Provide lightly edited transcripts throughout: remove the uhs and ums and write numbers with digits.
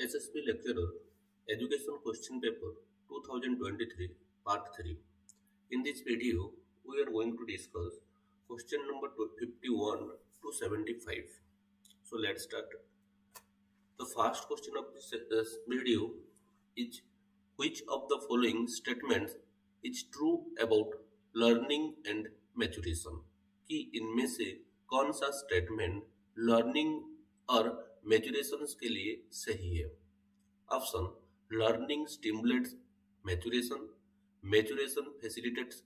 SSB Lecturer Education Question Paper 2023 Part 3. In this video, we are going to discuss question number 51 to 75. So let's start. The first question of this video is, which of the following statements is true about learning and maturation? कि इनमें से कौन सा statement learning और maturation के लिए सही है? Option: learning stimulates maturation, maturation facilitates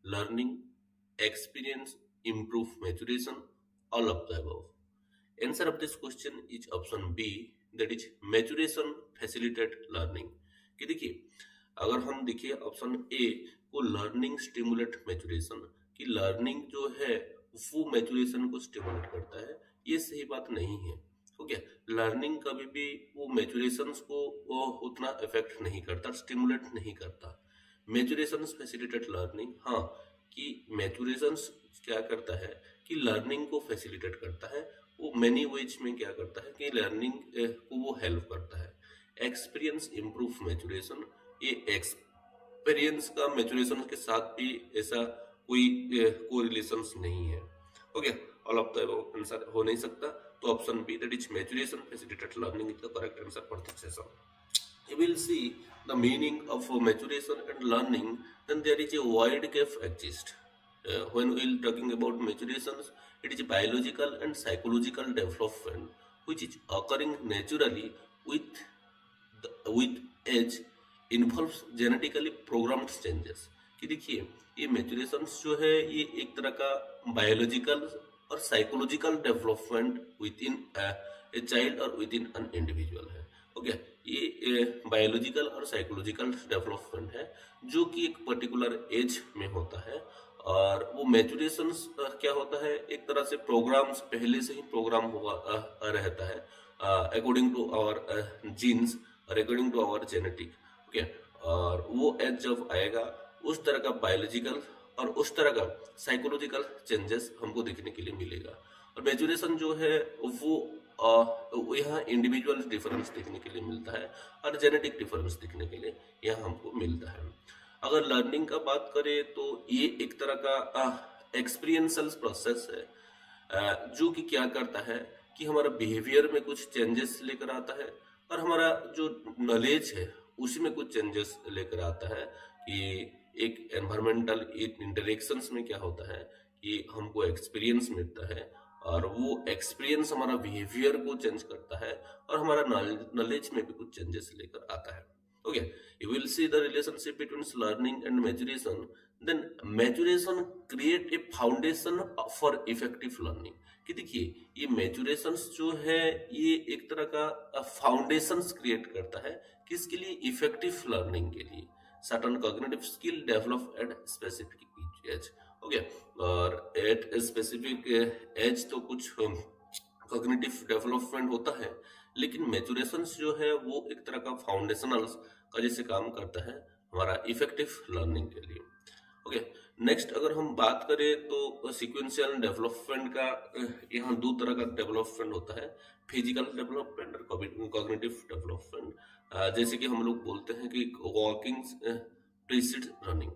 learning, experience improve maturation, all of the above. Answer of this question is option B, that is maturation facilitate learning. कि देखिए, अगर हम देखिए ऑप्शन ए को लर्निंग स्टिमुलेट मैच्योरेशन, कि learning जो है वो मैच्योरेशन को स्टिमुलेट करता है, ये सही बात नहीं है. ओके, लर्निंग कभी भी वो मैच्योरेशन को उतना इफेक्ट नहीं करता, स्टिमुलेट नहीं करता. मैच्योरेशन फैसिलिटेट लर्निंग, हाँ, कि मैच्योरेशन क्या करता है कि लर्निंग को फैसिलिटेट करता है. वो मेनी वेज में क्या करता है कि लर्निंग को वो हेल्प करता है. एक्सपीरियंस इम्प्रूव मैच्योरेशन, ये एक्सपीरियंस का मैच्योरेशन के साथ भी ऐसा कोई कोरिलेशन नहीं है. Okay, all of the answer हो नहीं सकता. तो option B, that is maturation facilitate learning, is the correct answer for this session. You will see the meaning of maturation and learning. Then there is a wide gap exists. When we are talking about maturations, it is biological and psychological development which is occurring naturally with age, involves genetically programmed changes. कि देखिए, ये मैच्योरेशंस जो है ये एक तरह का biological और psychological development with in a child और विद इन एन इंडिविजुअल है. ओके, ये बायोलॉजिकल और साइकोलॉजिकल डेवलपमेंट है जो कि एक पर्टिकुलर एज में होता है. और वो मैच्योरेशन क्या होता है, एक तरह से प्रोग्राम्स पहले से ही प्रोग्राम हुआ रहता है अकॉर्डिंग टू आवर जीन्स और according to our genetic. Okay, और वो एज जब आएगा उस तरह का बायोलॉजिकल और उस तरह का साइकोलॉजिकल चेंजेस हमको देखने के लिए मिलेगा. और मैच्योरेशन जो है वो यहाँ इंडिविजुअल डिफरेंस देखने के लिए मिलता है और जेनेटिक डिफरेंस देखने के लिए यहाँ हमको मिलता है. अगर लर्निंग का बात करें तो ये एक तरह का एक्सपीरियंशियल प्रोसेस है जो कि क्या करता है कि हमारा बिहेवियर में कुछ चेंजेस लेकर आता है और हमारा जो नॉलेज है उसी में कुछ चेंजेस लेकर आता है. कि एक एनवायरमेंटल इंटरेक्शंस में क्या होता है कि हमको एक्सपीरियंस मिलता है और वो एक्सपीरियंस हमारा बिहेवियर को चेंज करता है और हमारा नॉलेज में भी कुछ चेंजेस लेकर आता है. Okay, you will see the relationship between learning and maturation. Then maturation create a foundation for effective learning. कि देखिए, ये मैच्योरेशन जो है ये एक तरह का फाउंडेशन क्रिएट करता है किसके लिए? इफेक्टिव लर्निंग के लिए. Certain cognitive skill develop at specific age. Okay, और एट स्पेसिफिक एज तो कुछ कॉग्निटिव डेवलपमेंट होता है, लेकिन मैच्योरेशन जो है वो एक तरह का फाउंडेशनल का जैसे काम करता है हमारा इफेक्टिव लर्निंग के लिए. ओके, नेक्स्ट अगर हम बात करें तो सीक्वेंशियल डेवलपमेंट का यहाँ दो तरह का डेवलपमेंट होता है, फिजिकल डेवलपमेंट और कॉग्निटिव डेवलपमेंट. जैसे कि हम लोग बोलते हैं कि वॉकिंग प्रीसीड्स रनिंग.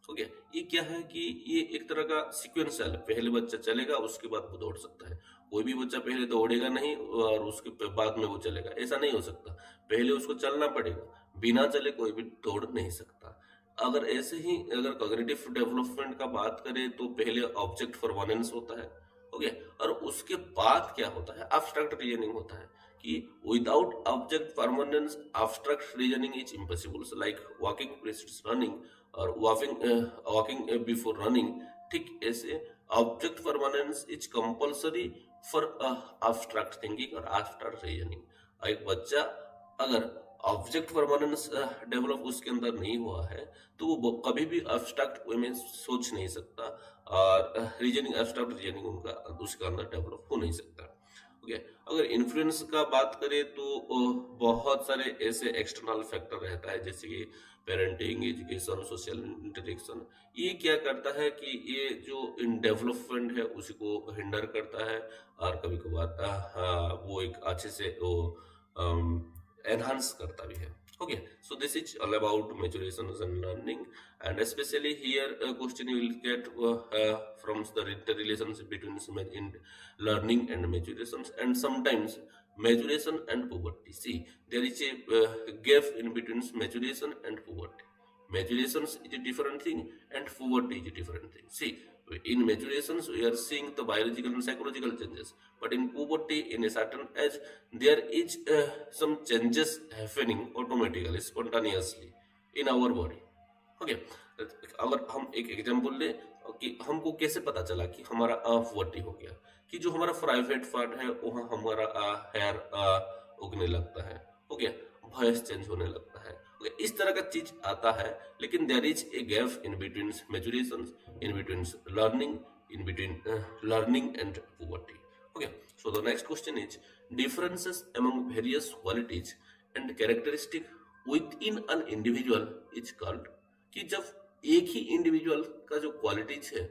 ओके, ये क्या है कि ये एक तरह का सीक्वेंशियल, पहले बच्चा चलेगा उसके बाद वो दौड़ सकता है. कोई भी बच्चा पहले दौड़ेगा नहीं और उसके बाद में वो चलेगा, ऐसा नहीं हो सकता. पहले उसको चलना पड़ेगा, बिना चले कोई भी दौड़ नहीं सकता. अगर ऐसे ही अगर कॉग्निटिव डेवलपमेंट का बात करें तो पहले ऑब्जेक्ट परमानेंस होता है. ओके, और उसके बाद क्या होता है? एब्स्ट्रैक्ट रीजनिंग होता है. कि without object permanence abstract reasoning is impossible. Like walking precedes running और वॉकिंग बिफोर रनिंग. ठीक ऐसे object permanence is compulsory for abstract thinking और एब्स्ट्रैक्ट रीजनिंग. एक बच्चा अगर ऑब्जेक्ट परमानेंस डेवलप उसके अंदर नहीं हुआ है तो वो कभी भी एब्स्ट्रैक्ट वे में सोच नहीं सकता और रीजनिंग एब्स्ट्रैक्ट रीजनिंग उनका उसके अंदर डेवलप हो नहीं सकता. ओके, अगर इन्फ्लुएंस का बात करें तो बहुत सारे ऐसे एक्सटर्नल फैक्टर रहता है जैसे कि पेरेंटिंग, एजुकेशन, सोशल इंटरेक्शन. ये क्या करता है कि ये जो इन डेवलपमेंट है उसी को हिंडर करता है और कभी कभार वो एक अच्छे से वो एनहांस करता भी है. Okay, so this is all about maturations and learning, and especially here a question you will get from the interrelationship between in learning and maturations, and sometimes maturation and puberty. See, there is a gap in between maturation and puberty. Maturations is a different thing and puberty is a different thing. See, in maturations we are seeing the biological and psychological changes, but in puberty, in a certain age, there is some changes happening automatically, spontaneously in our body. Okay, अगर हम एक example ले कि हमको कैसे पता चला कि हमारा पुबर्टी हो गया, कि जो हमारा प्राइवेट पार्ट है वहाँ हमारा हेयर उगने लगता है, ओके, वॉइस चेंज होने लगता है, ओके, इस तरह का चीज आता है. लेकिन there is a gap in between maturation, in between learning, in between learning and puberty. Okay, so the next question is differences among various qualities and characteristics within an individual is called. कि जब एक ही individual का जो qualities है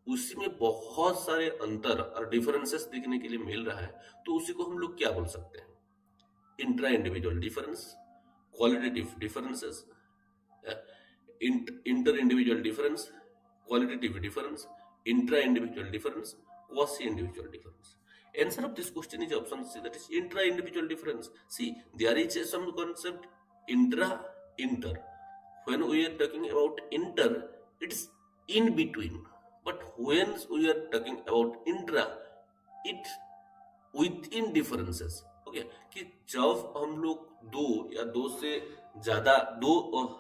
उसी में बहुत सारे अंतर और डिफरेंसेस देखने के लिए मिल रहा है, तो उसी को हम लोग क्या बोल सकते हैं? Intra individual difference, qualitative differences, inter individual difference, qualitative difference, intra individual difference, quasi individual difference. Answer of this question is option C, that is intra-individual difference. See, there is some concept inter. When we are talking about inter, it's in between. But when we are talking about intra, it's within differences. Okay, कि जब हम लोग दो या दो से ज्यादा दो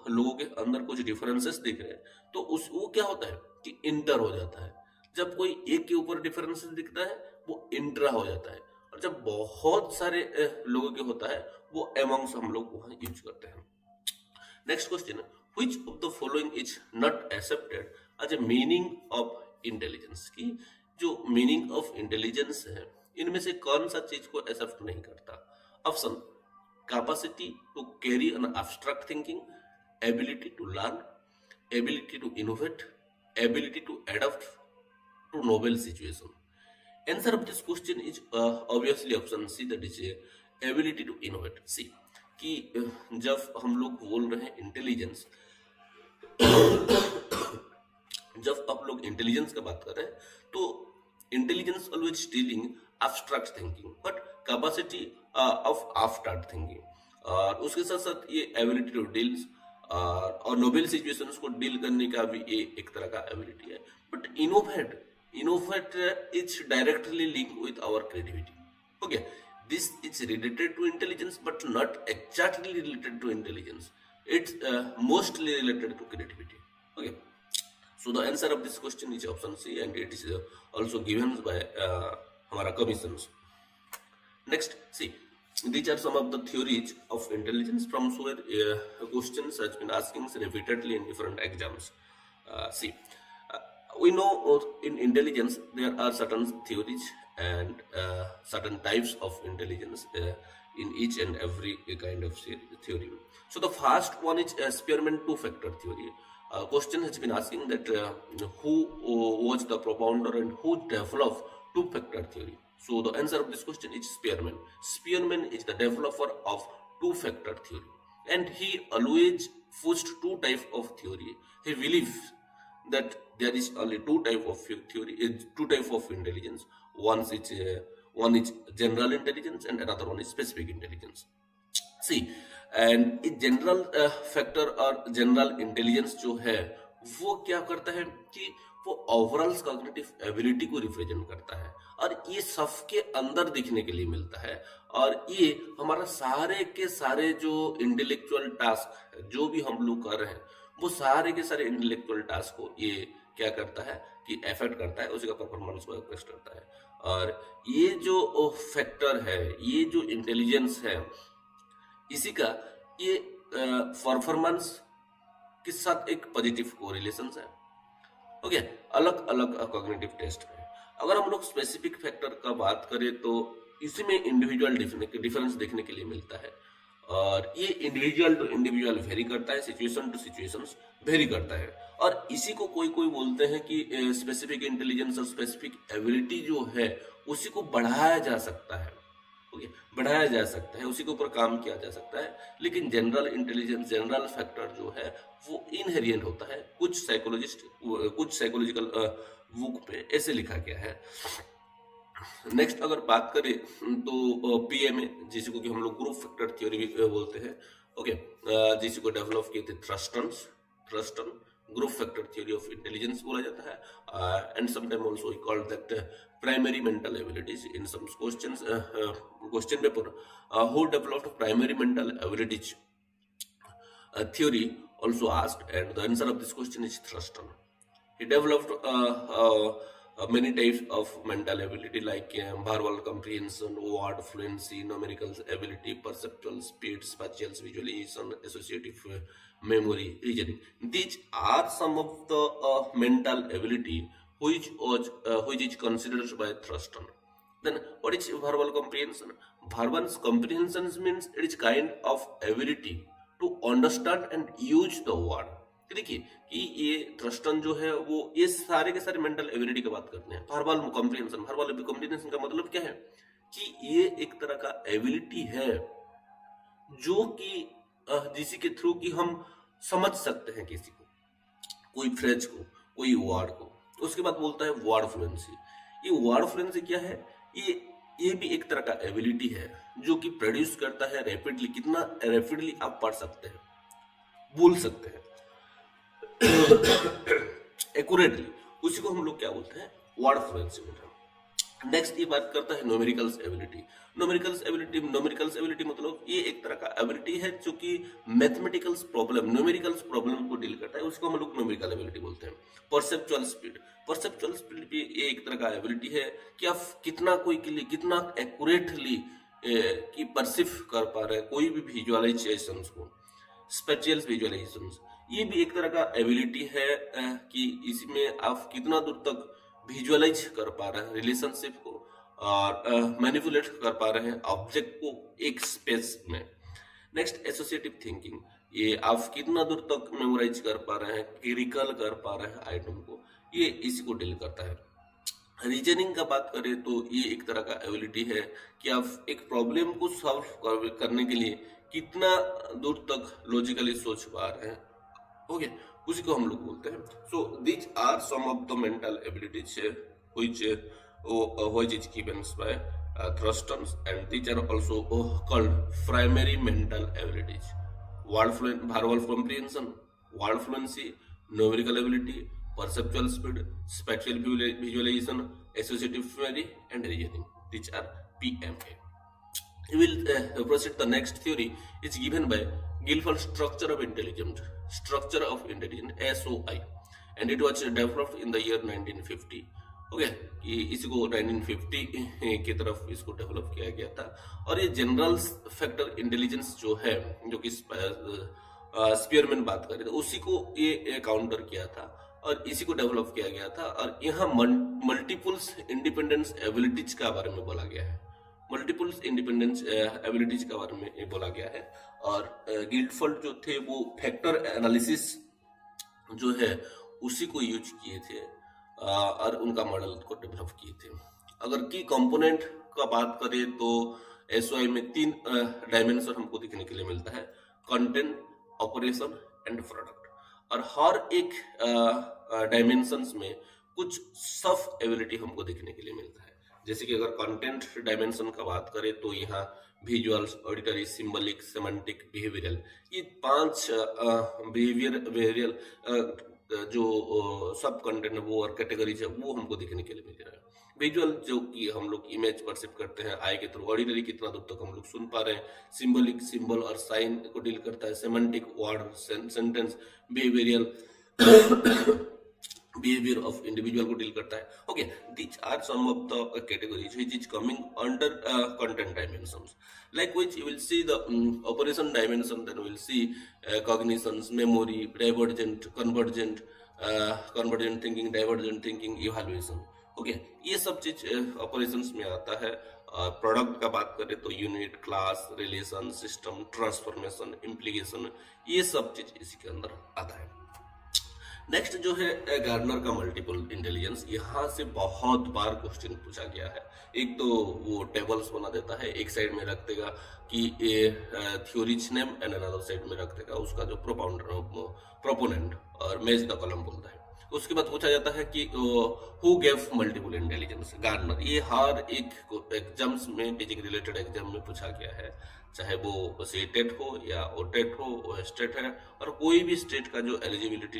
लोगों के अंदर कुछ डिफरेंसेस दिख रहे हैं, तो वो क्या होता है कि इंटर हो जाता है. जब कोई एक के ऊपर डिफरेंसेस दिखता है वो इंट्रा हो जाता है, और जब बहुत सारे लोगों के होता है वो एमंग्स हम लोग वहां यूज करते हैं. Next question, which of the following is not accepted as a meaning of intelligence. की जो मीनिंग ऑफ इंटेलिजेंस है इनमें से कौन सा चीज को एक्सेप्ट नहीं करता? Option, capacity to carry an abstract thinking, ability to learn, ability to innovate, ability to adopt to novel situation. Answer of this question is obviously option C, that is ability to innovate. See, कि जब हम लोग बोल रहे हैं intelligence, जब आप लोग इंटेलिजेंस का बात कर रहे हैं तो intelligence always dealing abstract thinking, but capacity of abstract thinking, और उसके साथ साथ ये एबिलिटी टू डील्स और नोबेल सिचुएशंस को डील करने का भी ये एक तरह का एबिलिटी है. But innovate is directly linked with our creativity. Okay, this is related to intelligence but not exactly related to intelligence. It's mostly related to creativity. Okay, so the answer of this question is option C, and it is also given by हमारा commissions. Next, see, these are some of the theories of intelligence from where questions has been asking repeatedly in different exams. See, we know in intelligence there are certain theories and certain types of intelligence in each and every kind of theory. So the first one is Spearman two-factor theory. Question has been asking that who was the propounder and who developed two-factor theory. So the answer of this question is Spearman. Spearman is the developer of two-factor theory, and he always pushed two types of theory. He believes that there is only two type of theory, two type of intelligence. One is general intelligence and another one is specific intelligence. See, and a general factor और general intelligence जो है वो क्या करता है कि वो overall cognitive ability को रिप्रेजेंट करता है, और ये सबके अंदर दिखने के लिए मिलता है, और ये हमारा सारे के सारे जो इंटेलेक्चुअल टास्क जो भी हम लोग कर रहे हैं वो सारे के सारे इंटेलेक्चुअल टास्क को ये क्या करता है कि एफेक्ट करता है, उसका परफॉर्मेंस को एक्सप्रेस करता है. और ये जो फैक्टर है, ये जो इंटेलिजेंस है, इसी का ये परफॉर्मेंस के साथ एक पॉजिटिव कोरिलेशन है. ओके, अलग अलग कॉग्निटिव टेस्ट में अगर हम लोग स्पेसिफिक फैक्टर का बात करें तो इसी में इंडिविजुअल डिफरेंस देखने के लिए मिलता है, और ये इंडिविजुअल टू इंडिविजुअल वेरी करता है, सिचुएशन टू सिचुएशंस वेरी करता है, और इसी को कोई कोई बोलते हैं कि स्पेसिफिक इंटेलिजेंस और स्पेसिफिक एबिलिटी जो है उसी को बढ़ाया जा सकता है. ओके, बढ़ाया जा सकता है, उसी के ऊपर काम किया जा सकता है। लेकिन जनरल इंटेलिजेंस, जनरल फैक्टर जो है वो इनहेरिएंट होता है। कुछ साइकोलॉजिकल बुक पे ऐसे लिखा गया है। नेक्स्ट अगर बात करें तो पीएमए, जिसको कि हम लोग ग्रुप फैक्टर थ्योरी भी बोलते हैं, ओके, जिसको डेवलप किए थे Thurstone group factor theory of intelligence बोला जाता है। And sometime also we call that primary mental abilities in some questions, question paper who developed primary mental abilities theory also asked, and the answer of this question is Thurston. He developed many types of mental ability like verbal comprehension, word fluency, numerical ability, perceptual speed, spatial visualization, associative memory, reasoning. These are some of the mental ability which is considered by Thurston. Then what is verbal comprehension? Verbal comprehension means it is kind of ability to understand and use the word. देखिए कि ये Thurstone जो है वो ये सारे के सारे मेंटल एबिलिटी की बात करते हैं। वर्बल कॉम्प्रिहेंशन का मतलब क्या है कि ये एक तरह का एबिलिटी है जो कि जिसी के थ्रू कि हम समझ सकते हैं किसी को, कोई फ्रेज को, कोई वर्ड को। उसके बाद बोलता है वर्ड फ्लुएंसी। ये वर्ड फ्लुएंसी क्या है? ये भी एक तरह का एबिलिटी है जो कि प्रोड्यूस करता है रैपिडली, कितना रैपिडली आप पढ़ सकते हैं, बोल सकते हैं एक्यूरेटली, उसी को हम लोग क्या बोलते हैं? वर्ड फ्लुएंसी बोलते हैं। नेक्स्ट ये बात करता है न्यूमेरिकल्स एबिलिटी। न्यूमेरिकल्स एबिलिटी मतलब ये एक तरह का एबिलिटी है जो कि मैथमेटिकल्स प्रॉब्लम, न्यूमेरिकल्स प्रॉब्लम को डील करता है, उसको हम लोग न्यूमेरिकल एबिलिटी बोलते हैं। परसेप्चुअल स्पीड भी ये एक तरह का एबिलिटी है कि आप कितना कोई के लिए कितना एक्यूरेटली कि परसीव कर पा रहे हैं कोई भी विजुअलाइजेशन को। स्पेशियल विजुअलाइजेशन ये भी एक तरह का एबिलिटी है कि इसमें आप कितना दूर तक विजुअलाइज कर पा रहे हैं रिलेशनशिप को और मैनिपुलेट कर पा रहे हैं ऑब्जेक्ट को एक स्पेस में। नेक्स्ट एसोसिएटिव थिंकिंग, ये आप कितना दूर तक मेमोराइज कर पा रहे हैं, रिकॉल कर पा रहे हैं आइटम को, ये इसी को डील करता है। रीजनिंग का बात करें तो ये एक तरह का एबिलिटी है कि आप एक प्रॉब्लम को सॉल्व करने के लिए कितना दूर तक लॉजिकली सोच पा रहे हैं, ओके, उसी को हम लोग बोलते हैं। So these are some of the mental abilities which is given by Thurston, and these are also called primary mental abilities: verbal comprehension, word fluency, numerical ability, perceptual speed, spatial visualization, associative memory, and reasoning. These are PMA. We will proceed. The next theory is given by Guilford structure of intelligence, SOI, and it was developed in the year 1950. Okay, कि इसको 1950 की तरफ इसको develop किया गया था। और ये जनरल फैक्टर इंटेलिजेंस जो है, जो कि स्पीयरमैन बात कर रहे थे, उसी को ये काउंटर किया था और इसी को डेवलप किया गया था। और यहाँ मल्टीपल्स इंडिपेंडेंस एबिलिटीज का बारे में बोला गया है, मल्टीपल्स इंडिपेंडेंस एबिलिटीज का बारे में बोला गया है। और गिल्डफोर्ड जो थे वो फैक्टर एनालिसिस जो है उसी को यूज किए थे और उनका मॉडल को डेवलप किए थे। अगर की कंपोनेंट का बात करें तो एसओआई में 3 डायमेंशन हमको देखने के लिए मिलता है: कंटेंट, ऑपरेशन एंड प्रोडक्ट। और हर एक डायमेंशंस में कुछ सब एबिलिटी हमको देखने के लिए मिलता है। जैसे कि अगर कंटेंट डायमेंशन का बात करें तो यहाँ visuals, auditory, symbolic, semantic, behavioural, ये 5 बिहेवियरल जो सब कंटेंट है वो और कैटेगरीज है वो हमको देखने के लिए मिल रहा है। विजुअल जो कि हम लोग इमेज परसिव करते हैं आई के थ्रू, ऑडिटरी कितना दूर तक हम लोग सुन पा रहे हैं, सिंबलिक सिंबल और साइन को डील करता है, semantic word sentence, behavioural behaviour of individual को डील करता है। Okay, these are some of the categories which is coming under content dimensions, like which you will see the operation dimension, then we will see cognitions, memory, divergent, convergent, convergent thinking, divergent thinking, evaluation. Okay, ये सब चीज operations में आता है। Product का बात करें तो unit, class, relation, system, transformation, implication, ये सब चीज इसी के अंदर आता है। नेक्स्ट जो है गार्डनर का मल्टीपल इंटेलिजेंस, यहाँ से बहुत बार क्वेश्चन पूछा गया है। एक तो वो टेबल्स बना देता है, एक साइड में रख देगा कि theories name and another side में रख देगा उसका जो प्रोपोनेंट और मैच द कॉलम बोलता है। उसके बाद पूछा जाता है कि who gave multiple intelligence, Gardner. ये हर एक एग्जाम्स में, टीचिंग रिलेटेड एग्जाम में पूछा गया है, चाहे वो टेट हो या टेट हो, स्टेट है, और कोई भी स्टेट का जो एलिजिबिलिटी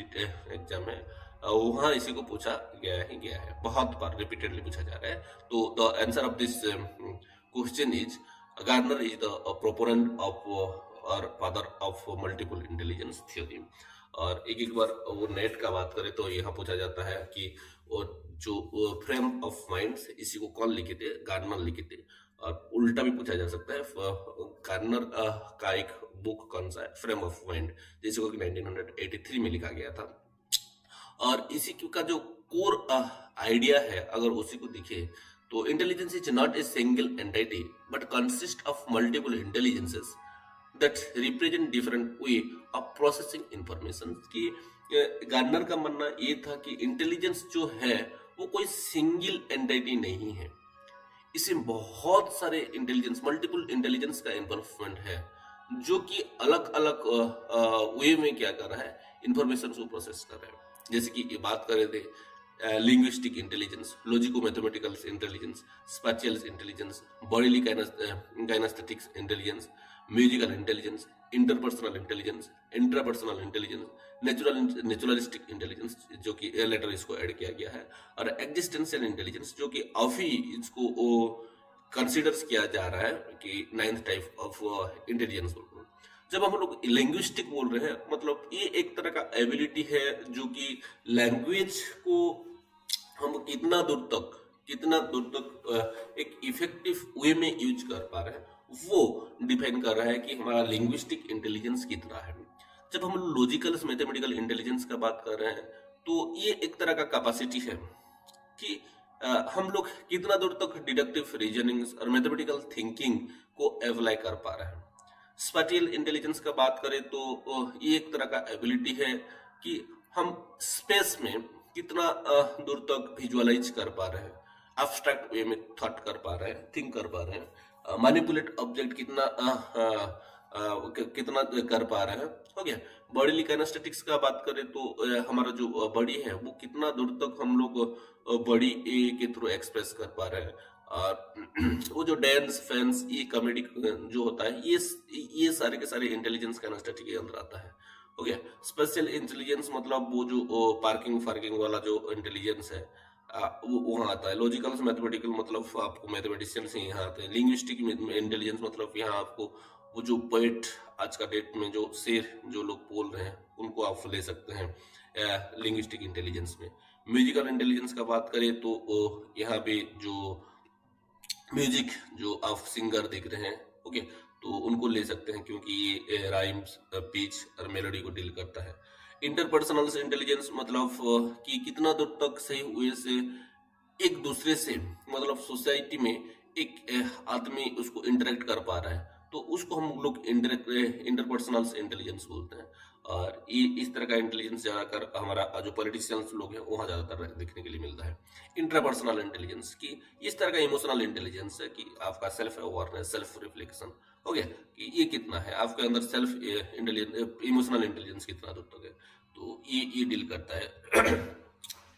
एग्जाम है वहां इसी को पूछा गया है, बहुत बार रिपीटेडली पूछा जा रहा है। तो the answer of this question is Gardner is the proponent of और father of multiple intelligence theory. और एक बार वो नेट का बात करें तो यहाँ पूछा जाता है कि वो जो फ्रेम ऑफ माइंड इसी को कौन लिखे थे, गार्डनर लिखे थे। और उल्टा भी पूछा जा सकता है, गार्डनर का एक बुक कौन सा है, फ्रेम ऑफ माइंड, जिसे को 1983 में लिखा गया था। और इसी का जो कोर आइडिया है, अगर उसी को दिखे तो intelligence is not a single entity but consist of multiple intelligences that represent different way of processing information. कि गार्डनर का मानना ये था कि इंटेलिजेंस जो है वो कोई सिंगल एंटिटी नहीं है, इसमें बहुत सारे इंटेलिजेंस, मल्टीपल इंटेलिजेंस का इन्वॉल्वमेंट है, जो कि अलग अलग वे में क्या कर रहा है, इंफॉर्मेशन को प्रोसेस कर रहा है। जैसे कि बात करें थे linguistic intelligence, logico mathematical intelligence, spatial intelligence, bodily kinesthetics intelligence, musical intelligence, interpersonal intelligence, intrapersonal intelligence, naturalistic intelligence, जो कि लेटर इसको ऐड किया गया है, और एग्जिस्टेंशियल इंटेलिजेंस, जो कि अभी इसको कंसिडर किया जा रहा है कि 9th टाइप ऑफ इंटेलिजेंस। जब हम लोग लिंग्विस्टिक बोल रहे हैं, मतलब ये एक तरह का एबिलिटी है जो कि लैंग्वेज को हम कितना दूर तक एक इफेक्टिव वे में यूज कर पा रहे हैं, वो डिपेंड कर रहा है कि हमारा लिंग्विस्टिक इंटेलिजेंस कितना है। जब हम लॉजिकल मैथमेटिकल इंटेलिजेंस का बात कर रहे हैं तो ये एक तरह का कैपेसिटी है कि हम लोग कितना दूर तक डिडक्टिव रीजनिंग और मैथमेटिकल थिंकिंग को अप्लाई कर पा रहे हैं। स्पैटियल इंटेलिजेंस का बात करें तो ये एक तरह का एबिलिटी है कि हम स्पेस में कितना दूर तक विजुअलाइज कर पा रहे हैं, एब्स्ट्रैक्ट वे में थॉट कर पा रहे हैं, थिंक कर पा रहे हैं, मैनिपुलेट ऑब्जेक्ट कितना कर पा रहे हैं। हो गया। बॉडीली काइनेस्थेटिक्स का बात करें तो हमारा जो बॉडी है वो कितना दूर तक हम लोग बॉडी के थ्रू एक्सप्रेस कर पा रहे हैं। और वो जो डांस, फैंस, ये कॉमेडी जो होता है, ये सारे के सारे इंटेलिजेंस काइनेस्थेटिक के अंदर आता है। हो गया। स्पेशल इंटेलिजेंस मतलब वो जो पार्किंग वाला जो इंटेलिजेंस है वो वहाँ आता है। लॉजिकल मैथमेटिकल मतलब आपको मैथमेटिशियन से यहाँ आते हैं। लिंग्विस्टिक इंटेलिजेंस मतलब यहाँ आपको वो जो पोएट आज का डेट में जो शेर जो लोग बोल रहे हैं उनको आप ले सकते हैं लिंग्विस्टिक इंटेलिजेंस में। म्यूजिकल इंटेलिजेंस का बात करें तो यहाँ पे जो म्यूजिक जो आप सिंगर देख रहे हैं, ओके, तो उनको ले सकते हैं क्योंकि ये राइम्स, पिच और मेलोडी को डील करता है। इंटरपर्सनल इंटेलिजेंस मतलब कि कितना दूर तक सही हुए से एक दूसरे से, मतलब सोसाइटी में एक आदमी उसको इंटरेक्ट कर पा रहा है, तो उसको हम लोग इंटरपर्सनल इंटेलिजेंस बोलते हैं। और ये इस तरह का इंटेलिजेंस ज्यादातर हमारा जो पॉलिटिशियंस लोग हैं वहाँ ज्यादातर देखने के लिए मिलता है। इंट्रापर्सनल इंटेलिजेंस की इस तरह का इमोशनल इंटेलिजेंस है कि आपका सेल्फ अवेयरनेस, सेल्फ रिफ्लेक्शन, हो गया, कि ये कितना है आपके अंदर सेल्फ इमोशनल इंटेलिजेंस कितना दूर तक है, तो ये डील करता है।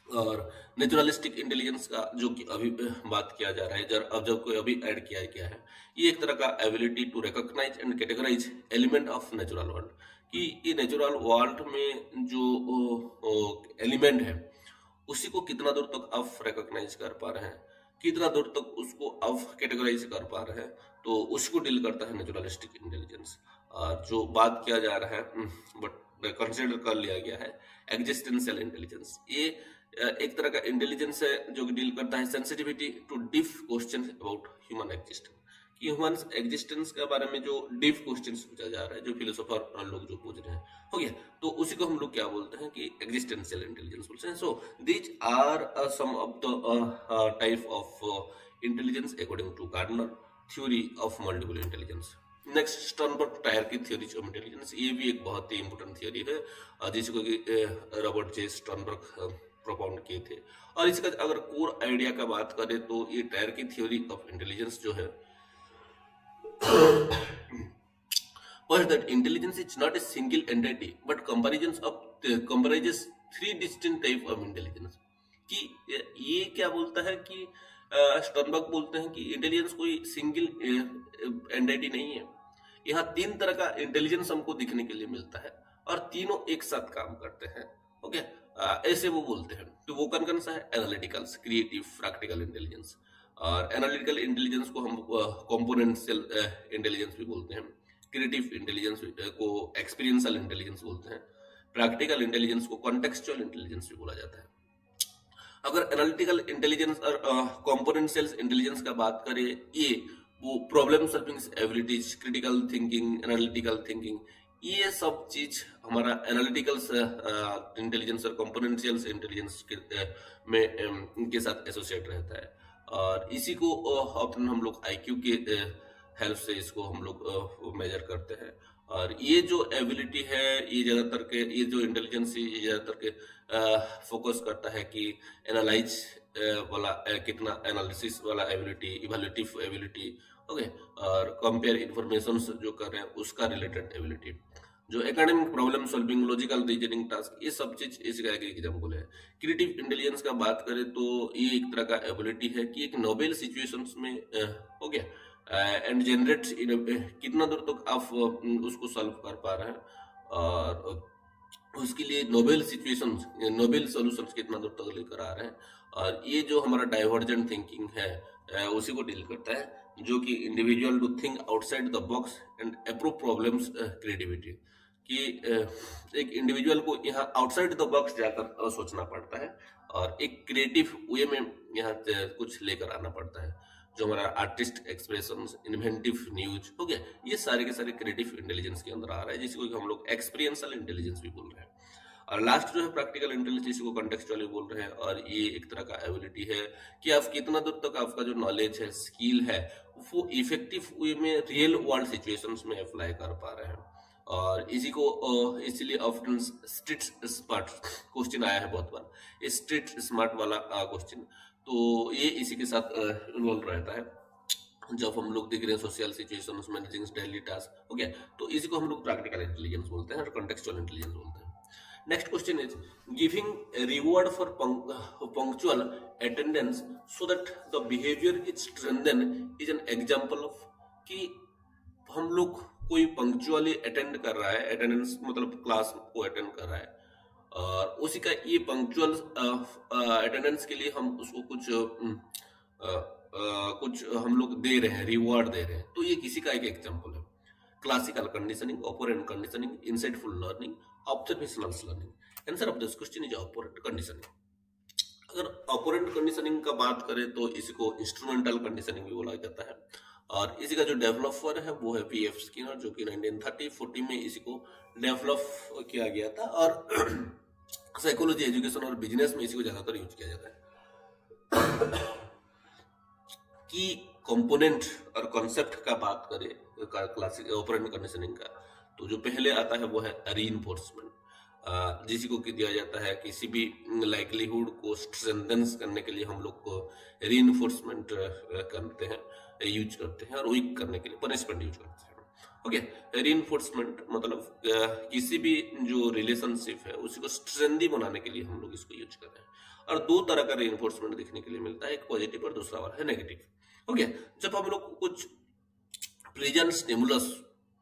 और नेचुरलिस्टिक इंटेलिजेंस का जो कि अभी बात किया जा रहा है, जब कोई अभी ऐड किया गया है, ये एक तरह का ability to recognise and categorise element of natural world, कि ये नेचुरल वर्ल्ड में जो एलिमेंट है उसी को कितना दूर तक आप रिकॉग्नाइज कर पा रहे हैं, कितना दूर तक उसको आप कैटेगराइज कर पा रहे हैं, तो उसको डील करता है नेचुरलिस्टिक इंटेलिजेंस। और जो बात किया जा रहा है बट कंसिडर कर लिया गया है एग्जिस्टेंशियल इंटेलिजेंस, ये एक तरह का इंटेलिजेंस है जो कि डील करता है sensitivity to deep question about human existence, कि ह्यूमन एग्जिस्टेंस के बारे में जो डीप क्वेश्चन पूछा जा रहा है, जो फिलोसोफर लोग जो पूछ रहे हैं, हो गया, तो उसी को हम लोग क्या बोलते हैं कि एग्जिस्टेंशियल इंटेलिजेंस बोलते हैं। So these are some of the type of intelligence according to Gardner theory of multiple intelligence. Next Sternberg टायर की थ्योरीज ऑफ इंटेलिजेंस, ये भी एक बहुत ही इंपॉर्टेंट थ्योरी है जिसको कि रॉबर्ट जे स्टर्नबर्ग प्रोपाउंड किए थे। और इसका अगर कोर आइडिया का बात करें तो ये टायर की थ्योरी ऑफ इंटेलिजेंस जो है was that intelligence is not a single entity but comprises three distinct type of intelligence। कि ये क्या बोलता है कि स्टर्नबर्ग बोलते हैं कि इंटेलिजेंस कोई सिंगल एंटिटी नहीं है, यहाँ तीन तरह का इंटेलिजेंस हमको दिखने के लिए मिलता है और तीनों एक साथ काम करते हैं। ओके, ऐसे वो बोलते हैं। तो वो कौन कौन सा है? Analytical, creative, practical intelligence. और एनालिटिकल इंटेलिजेंस को हम कंपोनेंशियल इंटेलिजेंस भी बोलते हैं, क्रिएटिव इंटेलिजेंस को एक्सपीरियंशियल इंटेलिजेंस बोलते हैं, प्रैक्टिकल इंटेलिजेंस को कॉन्टेक्सचुअल इंटेलिजेंस भी बोला जाता है। अगर एनालिटिकल इंटेलिजेंस और कंपोनेंशियल इंटेलिजेंस का बात करें, ये वो problem solving abilities, critical thinking, analytical thinking, ये सब चीज हमारा एनालिटिकल इंटेलिजेंस और कंपोनेंशियल इंटेलिजेंस में इनके साथ एसोसिएट रहता है। और इसी को अपन हम लोग आईक्यू के हेल्प से इसको हम लोग मेजर करते हैं। और ये जो एबिलिटी है, ये ज्यादातर के ये जो इंटेलिजेंस है, ये ज्यादातर के फोकस करता है कि एनालाइज वाला कितना एनालिसिस वाला एबिलिटी, इवैल्यूएटिव एबिलिटी, ओके, और कंपेयर इंफॉर्मेशन जो कर रहे हैं उसका रिलेटेड एबिलिटी, जो academic problem solving, logical reasoning task, ये सब चीज इसका एक एग्जांपल है। क्रिएटिव इंटेलिजेंस का बात करें तो ये एक तरह का एबिलिटी है कि एक नोबेल सिचुएशंस में ओके एंड जनरेट कितना दूर तक आप उसको सॉल्व कर पा रहे हैं और उसके लिए नोबेल सिचुएशंस, नोबेल सॉल्यूशंस कितना दूर तक लेकर आ रहे हैं। और ये जो हमारा डाइवर्जेंट थिंकिंग है उसी को डील करता है, जो कि individual to think outside the box and approve problems creativity, कि एक इंडिविजुअल को यहाँ आउटसाइड द बॉक्स जाकर सोचना पड़ता है और एक क्रिएटिव वे में यहाँ कुछ लेकर आना पड़ता है, जो हमारा आर्टिस्ट एक्सप्रेशंस, इन्वेंटिव न्यूज हो गया, ये सारे के सारे क्रिएटिव इंटेलिजेंस के अंदर आ रहा है, जिसको हम लोग एक्सपीरियंशियल इंटेलिजेंस भी बोल रहे हैं। और लास्ट जो है प्रैक्टिकल इंटेलिजेंस, इसको कॉन्टेक्सचुअली बोल रहे हैं। और ये एक तरह का एबिलिटी है कि आप कितना दूर तक आपका जो नॉलेज है, स्किल है, वो इफेक्टिव वे में रियल वर्ल्ड सिचुएशंस में अप्लाई कर पा रहे हैं। और इसी को इसलिए ऑफ्टन स्ट्रीट स्मार्ट क्वेश्चन आया है बहुत बार, स्ट्रीट स्मार्ट वाला क्वेश्चन, तो ये इसी के साथ इन्वॉल्व रहता है। जब हम लोग देख रहे हैं social situations, managing daily task, okay, तो इसी को हम लोग प्रैक्टिकल इंटेलिजेंस बोलते हैं और कॉन्टेक्सचुअल इंटेलिजेंस बोलते हैं। Next question is giving reward for punctual attendance so that the behaviour is strengthen is an example of, कि हम लोग कोई पंक्चुअली अटेंड कर रहा है, अटेंडेंस मतलब क्लास को अटेंड कर रहा है, और उसी का ये पंक्चुअल अटेंडेंस के लिए हम उसको कुछ हम लोग दे रहे हैं, रिवॉर्ड दे रहे हैं, तो ये किसी का एक एग्जांपल है। Classical conditioning, operant conditioning, insightful learning, observational learning. Answer of this question is operant conditioning. अगर ऑपरेंट कंडीशनिंग का बात करें तो इसको इंस्ट्रूमेंटल कंडीशनिंग भी बोला जाता है, और इसी का जो डेवलपर है वो है पी.एफ. स्किनर, जो कि 1930-40 में इसी को डेवलप किया गया था। और साइकोलॉजी, एजुकेशन और बिजनेस में इसी को ज्यादातर यूज किया जाता है। कि कंपोनेंट और कॉन्सेप्ट का बात करें क्लासिक ऑपरेंट कंडीशनिंग का, तो जो पहले आता है वो है रीइंफोर्समेंट, जिसको दिया जाता है किसी भी लाइकलीहुड को स्ट्रेंथन करने के लिए हम लोग को रीइंफोर्समेंट करते हैं, यूज करते हैं, और वीक करने के लिए पनिशमेंट यूज करते हैं। ओके, रीइंफोर्समेंट मतलब किसी भी जो रिलेशनशिप है उसी को स्ट्रेंथी बनाने के लिए हम लोग इसको यूज कर रहे हैं। और दो तरह का रीइंफोर्समेंट देखने के लिए मिलता है, एक पॉजिटिव और दूसरा वाला है नेगेटिव। ओके, जब हम लोग कुछ pleasant stimulus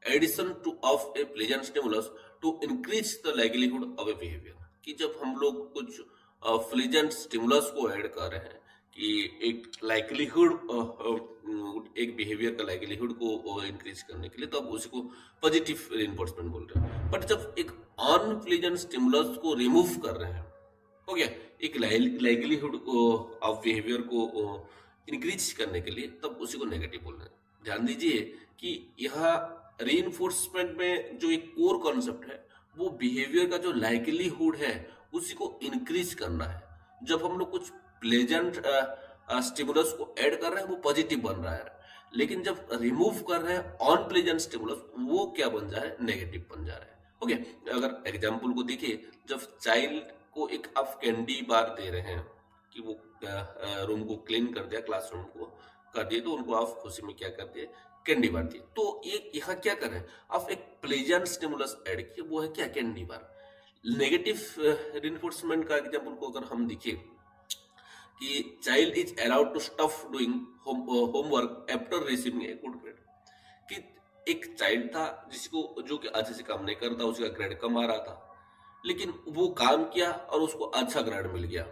addition to of a pleasant stimulus to increase the livelihood of a behaviour, कि जब हम लोग कुछ प्लेजेंट स्टिमुलस को ऐड कर रहे हैं कि एक लाइवलीहुड, एक बिहेवियर का लाइवलीहुड को इंक्रीज करने के लिए, तो अब उसको पॉजिटिव रीइंफोर्समेंट बोल रहे हैं। बट जब एक अनप्लेजेंट स्टिमुलस को रिमूव कर रहे हैं, हो गया, एक लाइवलीहुड ऑफ बिहेवियर को इंक्रीज करने के लिए, तब उसी को नेगेटिव बोल रहे हैं। ध्यान दीजिए कि यहाँ रीइंफोर्समेंट में जो एक कोर कॉन्सेप्ट है वो बिहेवियर का जो लाइवलीहुड है उसी को इंक्रीज करना है। जब हम लोग कुछ प्लेजेंट स्टिमुलस को ऐड कर रहे हैं वो पॉजिटिव बन रहा है, लेकिन जब रिमूव कर रहे हैं ऑन प्लेजेंट स्टिमुलस, वो क्या बन जा रहा है, नेगेटिव बन जा रहा है। ओके, अगर एग्जाम्पल को देखिए, जब चाइल्ड को एक आप कैंडी बार दे रहे हैं कि वो रूम को क्लीन कर दिया, क्लासरूम को कर दिए, तो उनको आप खुशी में क्या कर दिए, कैंडी बार दिए। तो ये यहाँ क्या कर रहे हैं, आप एक प्लेजेंट स्टिमुलस ऐड किए, वो है क्या, कैंडी बार। नेगेटिव रिइंफोर्समेंट का एग्जाम्पल को अगर हम देखिए कि child is allowed to stop doing homework after receiving a good grade, कि एक चाइल्ड था जिसको जो कि अच्छे से काम नहीं करता, उसका ग्रेड कम आ रहा था, लेकिन वो काम किया और उसको अच्छा ग्रेड मिल गया।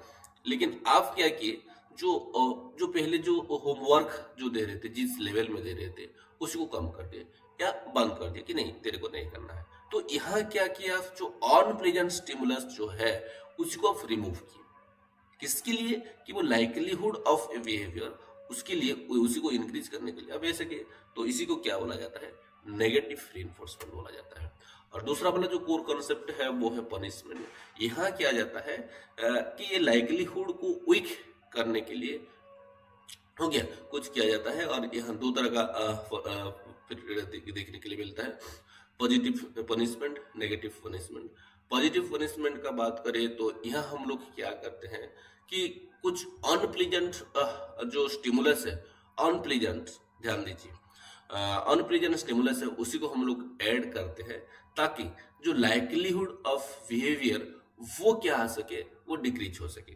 लेकिन आप क्या किए, जो पहले जो होमवर्क जो दे रहे थे, जिस लेवल में दे रहे थे, उसी को कम कर दिए या बंद कर दिया कि नहीं, तेरे को नहीं करना है। तो यहाँ क्या किया, जो ऑन प्लेजेंट स्टिमुलस जो है उसी को आप रिमूव किए, किसके लिए, कि वो लाइकलीहुड ऑफ ए बिहेवियर, उसके लिए, उसी को इंक्रीज करने के लिए। अब ऐसे के तो इसी को क्या बोला जाता है, नेगेटिव रिइंफोर्समेंट बोला जाता है। और दूसरा वाला जो कोर कॉन्सेप्ट है वो है पनिशमेंट। यहाँ क्या जाता है कि ये लाइकलीहुड को वीक करने के लिए हो गया कुछ किया जाता है, और यहाँ दो तरह का देखने के लिए मिलता है, positive punishment, negative punishment. Positive punishment का बात करें तो यहाँ हम लोग क्या करते हैं कि कुछ अनप्लीजेंट जो स्टिमुलस है, अनप्लीजेंट, ध्यान दीजिए, अनप्लीजेंट स्टिमुलस है, उसी को हम लोग ऐड करते हैं ताकि जो लाइकलीहुड ऑफ बिहेवियर वो क्या आ सके, वो डिक्रीज हो सके।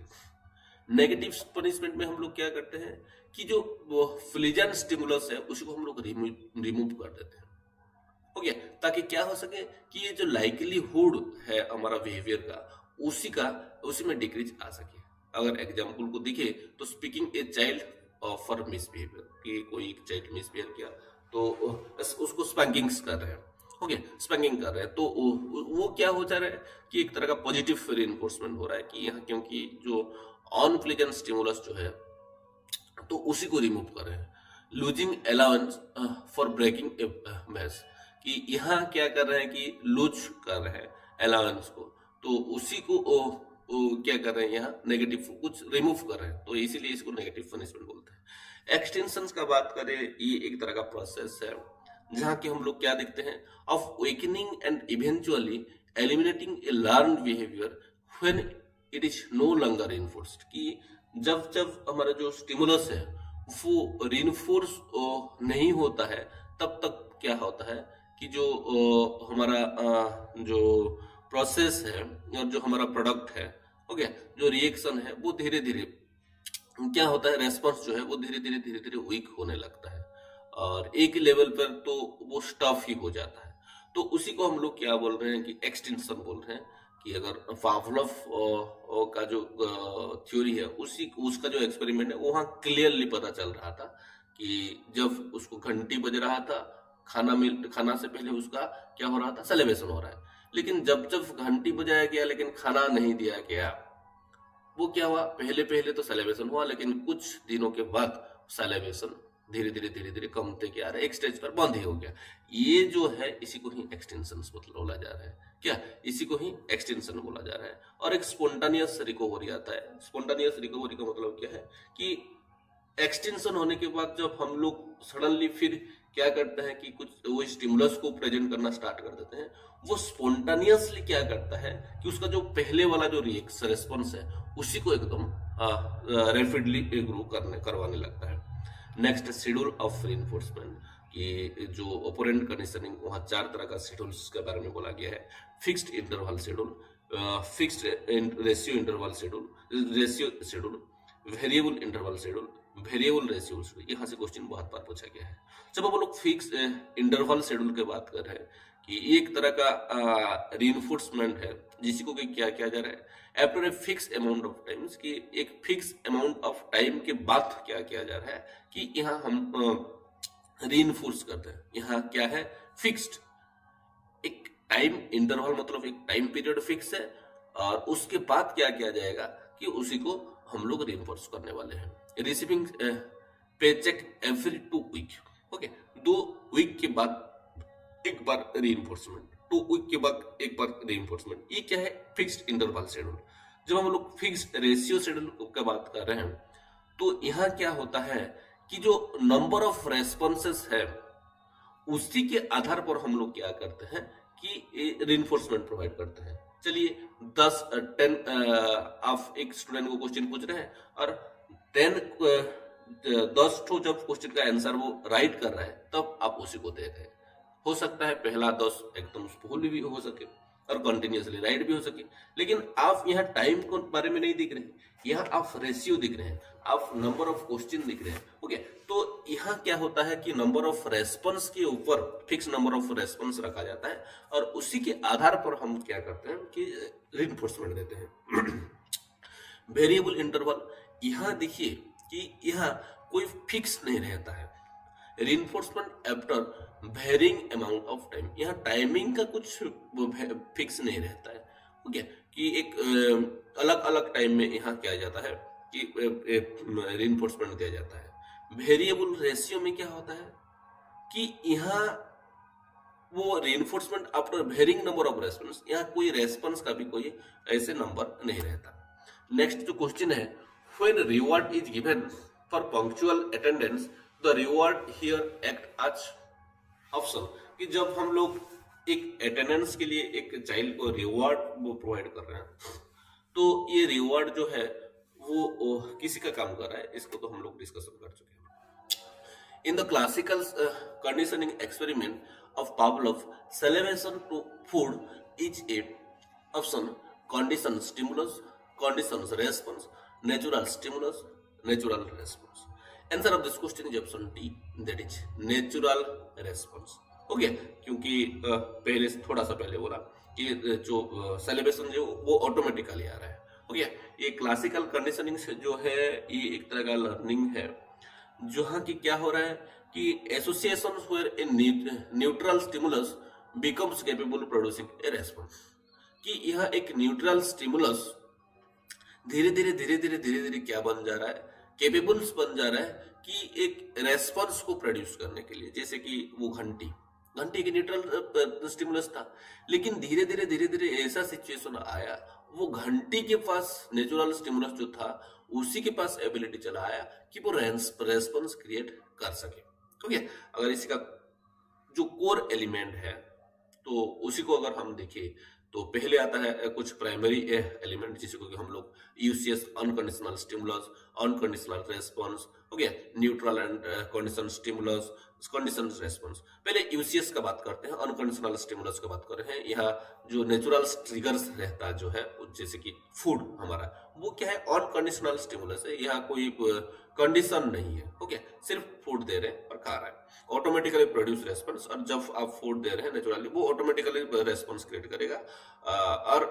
नेगेटिव पनिशमेंट में हम लोग क्या करते हैं कि जो प्लीजेंट स्टिमुलस है उसी को हम लोग रिमूव कर देते हैं, हो गया, ताकि क्या हो सके कि ये जो लाइकलीहुड है हमारा बिहेवियर का, उसी में डिक्रीज आ सके। अगर एग्जाम्पल को दिखे तो speaking a child for misbehaviour, कि कोई चाइल्ड मिसबिहेव किया तो उसको स्पैंकिंग्स कर रहे हैं, ओके, स्पैंकिंग कर रहे हैं, तो वो क्या हो जा रहा है कि एक तरह का पॉजिटिव रिइंफोर्समेंट हो रहा है कि यहाँ, क्योंकि जो ऑन प्लेजेंट स्टिमुलस जो है तो उसी को रिमूव कर रहे हैं। Losing allowance for breaking a mess, कि यहाँ क्या कर रहे हैं कि लूज कर रहे हैं अलाउंस को, तो उसी को क्या कर रहे हैं, यहाँ नेगेटिव कुछ रिमूव कर रहे हैं, तो इसीलिए इसको नेगेटिव पनिशमेंट बोलते हैं। एक्सटेंशंस का बात करें, ये एक तरह का प्रोसेस है जहाँ की हम लोग क्या देखते हैं, of weakening and eventually eliminating a learned behaviour when it is no longer reinforced, कि जब हमारा जो स्टिमुलस है वो रिइंफोर्स नहीं होता है, तब तक क्या होता है कि जो हमारा जो प्रोसेस है और जो हमारा प्रोडक्ट है, ओके, जो रिएक्शन है वो धीरे धीरे क्या होता है, रेस्पॉन्स जो है वो धीरे धीरे वीक होने लगता है, और एक लेवल पर तो वो स्टफ ही हो जाता है। तो उसी को हम लोग क्या बोल रहे हैं कि एक्सटेंशन बोल रहे हैं, कि अगर पावलोव का जो थ्योरी है, उसका जो एक्सपेरिमेंट है, वहाँ क्लियरली पता चल रहा था कि जब उसको घंटी बज रहा था, खाना से पहले उसका क्या हो रहा था, सेलिब्रेशन हो रहा है, लेकिन जब घंटी बजाया गया लेकिन खाना नहीं दिया गया, वो क्या हुआ, पहले तो सेलिब्रेशन हुआ, लेकिन कुछ दिनों के बाद सेलिब्रेशन धीरे धीरे कमते क्या रहा है, एक स्टेज पर बंद ही हो गया। ये जो है इसी को ही एक्सटेंशन बोला जा रहा है, क्या, इसी को ही एक्सटेंशन बोला जा रहा है। और एक स्पोंटानियस रिकवरी आता है। स्पोंटानियस रिकवरी का मतलब क्या है कि एक्सटेंशन होने के बाद जब हम लोग सडनली फिर क्या करते हैं कि कुछ वो स्टिमुलस को प्रेजेंट करना स्टार्ट कर देते हैं, वो स्पोंटानियसली क्या करता है कि उसका जो पहले वाला जो रेस्पॉन्स है उसी को एकदम रैपिडली ग्रो करवाने लगता है। नेक्स्ट, शेड्यूल ऑफ रिइंफोर्समेंट, कि जो ओपोनेंट कंडीशनिंग, वहाँ 4 तरह का शेड्यूल्स के बारे में बोला गया है। Fixed interval schedule, fixed ratio interval schedule, variable interval schedule, variable ratio schedule. यहाँ से क्वेश्चन बहुत बार पूछा गया है। जब हम लोग फिक्स इंटरवल शेड्यूल की बात कर रहे हैं कि एक तरह का रिइंफोर्समेंट है जिसको कि क्या किया जा रहा है, after a fix amount of times, कि एक फिक्स अमाउंट ऑफ टाइम के बाद क्या किया जा रहा है कि यहाँ हम रिइंफोर्स करते हैं। यहाँ क्या है, फिक्स्ड एक टाइम इंटरवल, मतलब एक टाइम पीरियड फिक्स है, और उसके बाद क्या किया जाएगा कि उसी को हम लोग रिइंफोर्स करने वाले हैं। Receiving paycheque every 2 week, okay, 2 week के बाद एक बार रिइंफोर्समेंट, 2 वीक के बाद एक बार रिइंफोर्समेंट। ये क्या है, फिक्स्ड इंटरवल शेड्यूल। जब हम लोग फिक्स्ड रेशियो शेड्यूल की बात कर रहे हैं तो यहाँ क्या होता है कि जो नंबर ऑफ रेस्पॉन्सेस है उसी के आधार पर हम लोग क्या करते हैं कि रिइंफोर्समेंट प्रोवाइड करते हैं। चलिए 10 आप एक स्टूडेंट को क्वेश्चन पूछ रहे हैं और 10 ठो जब क्वेश्चन का आंसर वो राइट कर रहा है तब आप उसी को दे रहे हैं। हो सकता है पहला 10 एकदम भूल भी हो सके और कंटिन्यूअसली राइट भी हो सके, लेकिन आप यहाँ टाइम के बारे में नहीं दिख रहे हैं, यहाँ आप रेशियो दिख रहे हैं, आप नंबर ऑफ क्वेश्चन दिख रहे हैं। ओके, तो यहाँ क्या होता है कि नंबर ऑफ रेस्पॉन्स के ऊपर फिक्स नंबर ऑफ रेस्पॉन्स रखा जाता है और उसी के आधार पर हम क्या करते हैं कि रिइंफोर्समेंट देते हैं। वेरिएबल इंटरवल, यहाँ देखिए कि यहाँ कोई फिक्स नहीं रहता है। Reinforcement after varying amount of time, यहाँ टाइमिंग का कुछ फिक्स नहीं रहता है। ओके, कि एक अलग अलग टाइम में यहाँ किया जाता है कि रिइंफोर्समेंट दिया जाता है। वेरिएबल रेशियो में क्या होता है कि यहाँ वो reinforcement after varying number of response, यहाँ कोई रेस्पॉन्स का भी कोई ऐसे नंबर नहीं रहता। नेक्स्ट जो क्वेश्चन है, when reward is given for punctual attendance the reward here act as option, कि जब हम लोग एक अटेंडेंस के लिए एक चाइल्ड को रिवॉर्ड वो प्रोवाइड कर रहे हैं तो ये रिवॉर्ड जो है वो किसी का काम कर रहा है, इसको तो हम लोग डिस्कशन कर चुके हैं। In the classical conditioning experiment of Pavlov, salivation to food is a option condition stimulus, condition response, natural stimulus, natural response. Answer of this question is option D, that is natural response. Okay, क्योंकि पहले थोड़ा सा पहले बोला कि जो celebration जो वो ऑटोमेटिकली आ रहा है। ओके, ये क्लासिकल कंडीशनिंग से जो है ये एक तरह का लर्निंग है जहाँ की क्या हो रहा है कि association where a neutral stimulus becomes capable producing a response, कि यह एक न्यूट्रल स्टिमुलस धीरे धीरे क्या बन जा रहा है, कैपेबल्स बन जा रहा है कि एक रेस्पॉन्स को प्रोड्यूस करने के लिए। जैसे कि वो घंटी की न्यूट्रल स्टिमुलस था, लेकिन धीरे धीरे ऐसा सिचुएशन आया, वो घंटी के पास नेचुरल स्टिमुलस जो था उसी के पास एबिलिटी चला आया कि वो रेस्पॉन्स क्रिएट कर सके। ओके, अगर इसका जो कोर एलिमेंट है तो उसी को अगर हम देखें तो पहले आता है कुछ प्राइमरी एलिमेंट जिसको कि हम लोग UCS, unconditional stimulus, unconditional response, okay, neutral and condition stimulus, condition response. पहले यूसीएस का बात करते हैं, अनकंडीशनल स्टिमुलस का बात कर रहे हैं। यहाँ जो नेचुरल ट्रिगर्स रहता है जो है, जैसे कि फूड हमारा, वो क्या है, अनकंडीशनल स्टिमुलस है, यहाँ कोई कंडीशन नहीं है। ओके, सिर्फ फूड दे रहे हैं और खा रहा है, ऑटोमेटिकली प्रोड्यूस रेस्पॉन्स। और जब आप फूड दे रहे हैं नेचुरली, वो ऑटोमेटिकली रेस्पॉन्स क्रिएट करेगा और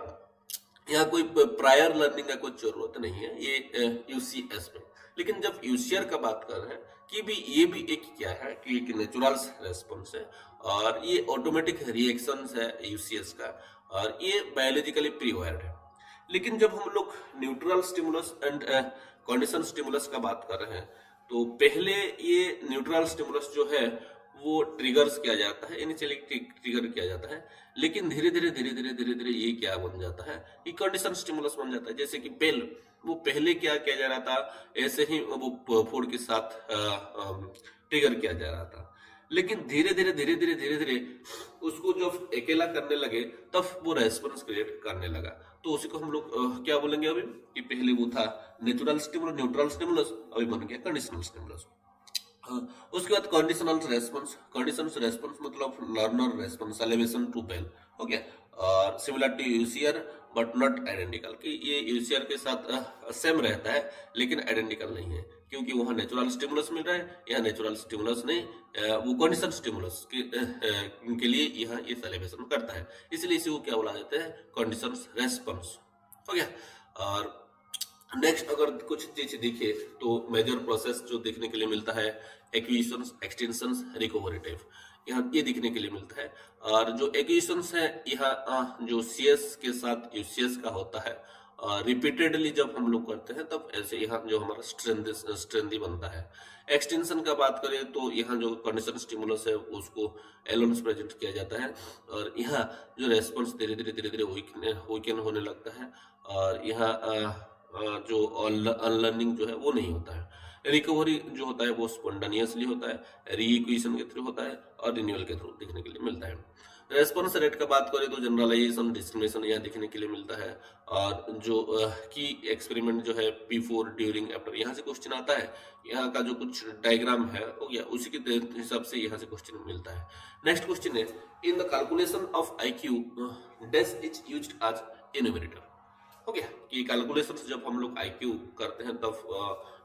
यहाँ कोई प्रायर लर्निंग का कोई जरूरत नहीं है ये यूसीएस में। लेकिन जब यूसीआर का बात कर रहे हैं कि भी ये भी एक क्या है कि एक नेचुरल रेस्पॉन्स है और ये ऑटोमेटिक रिएक्शंस है यूसीएस का, और ये बायोलॉजिकली प्रीवायर्ड है। लेकिन जब हम लोग neutral stimulus and condition stimulus का बात कर रहे हैं तो पहले ये न्यूट्रल स्टिमुलस जो है वो ट्रिगर्स किया जाता है, इनिशियली ट्रिगर किया जाता है, लेकिन धीरे धीरे ये क्या बन जाता है कि कंडीशन स्टिमुलस बन जाता है। जैसे कि बेल, वो पहले क्या किया जा रहा था, ऐसे ही वो फूड के साथ ट्रिगर किया जा रहा था, लेकिन धीरे धीरे उसको जब अकेला करने लगे तब वो रेस्पॉन्स क्रिएट करने लगा। तो उसी को हम लोग क्या बोलेंगे अभी कि पहले वो था नेचुरल स्टिमुलस, न्यूट्रल स्टिमुलस, अभी बन गया कंडीशनल स्टिमुलस। उसके बाद कंडीशनल रेस्पॉन्स, कंडीशनल रेस्पॉन्स मतलब learner response, celebration to bell. Okay, और similar to UCR but not identical, कि ये यूसीआर के साथ सेम रहता है लेकिन आइडेंटिकल नहीं है, क्योंकि वहां नेचुरल स्टिमुलस मिल रहा है, यहाँ नेचुरल स्टिमुलस नहीं, वो कंडीशन स्टिमुलस के लिए यहाँ ये सेलिब्रेशन करता है, इसलिए इसे वो क्या बोला जाता है, कंडीशन रेस्पॉन्स। ओके, और नेक्स्ट अगर कुछ चीज देखिए तो मेजर प्रोसेस जो देखने के लिए मिलता है, एक्विजिशंस, एक्सटेंशंस, रिकवरी टाइप, यहाँ ये देखने के लिए मिलता है। और जो एक्विजिशंस है यहाँ जो सीएस के साथ यूसीएस का होता है, रिपीटेडली जब हम लोग करते हैं तब ऐसे यहाँ जो हमारा स्ट्रेंथी बनता है। एक्सटेंशन का बात करें तो यहाँ जो कंडीशन स्टिमुलस है उसको एलोन्स प्रेजेंट किया जाता है और यहाँ जो रेस्पॉन्स धीरे धीरे वीकन होने लगता है और यहाँ जो अनलर्निंग जो है वो नहीं होता है। रिकवरी जो होता है वो स्पॉन्टेनियसली होता है, रीइक्वेशन के थ्रू होता है और रिन्यूअल के थ्रू देखने के लिए मिलता है। रेस्पॉन्स रेट का बात करें तो जनरलाइजेशन डिस्क्रिमिनेशन यहाँ देखने के लिए मिलता है। और जो की एक्सपेरिमेंट जो है P4 ड्यूरिंग आफ्टर, यहाँ से क्वेश्चन आता है, यहाँ का जो कुछ डायग्राम है हो गया, उसी के हिसाब से यहाँ से क्वेश्चन मिलता है। Next question is, in the calculation of IQ dash is used as a numerator. हो गया कि कैलकुलेशन जब हम लोग IQ करते हैं तब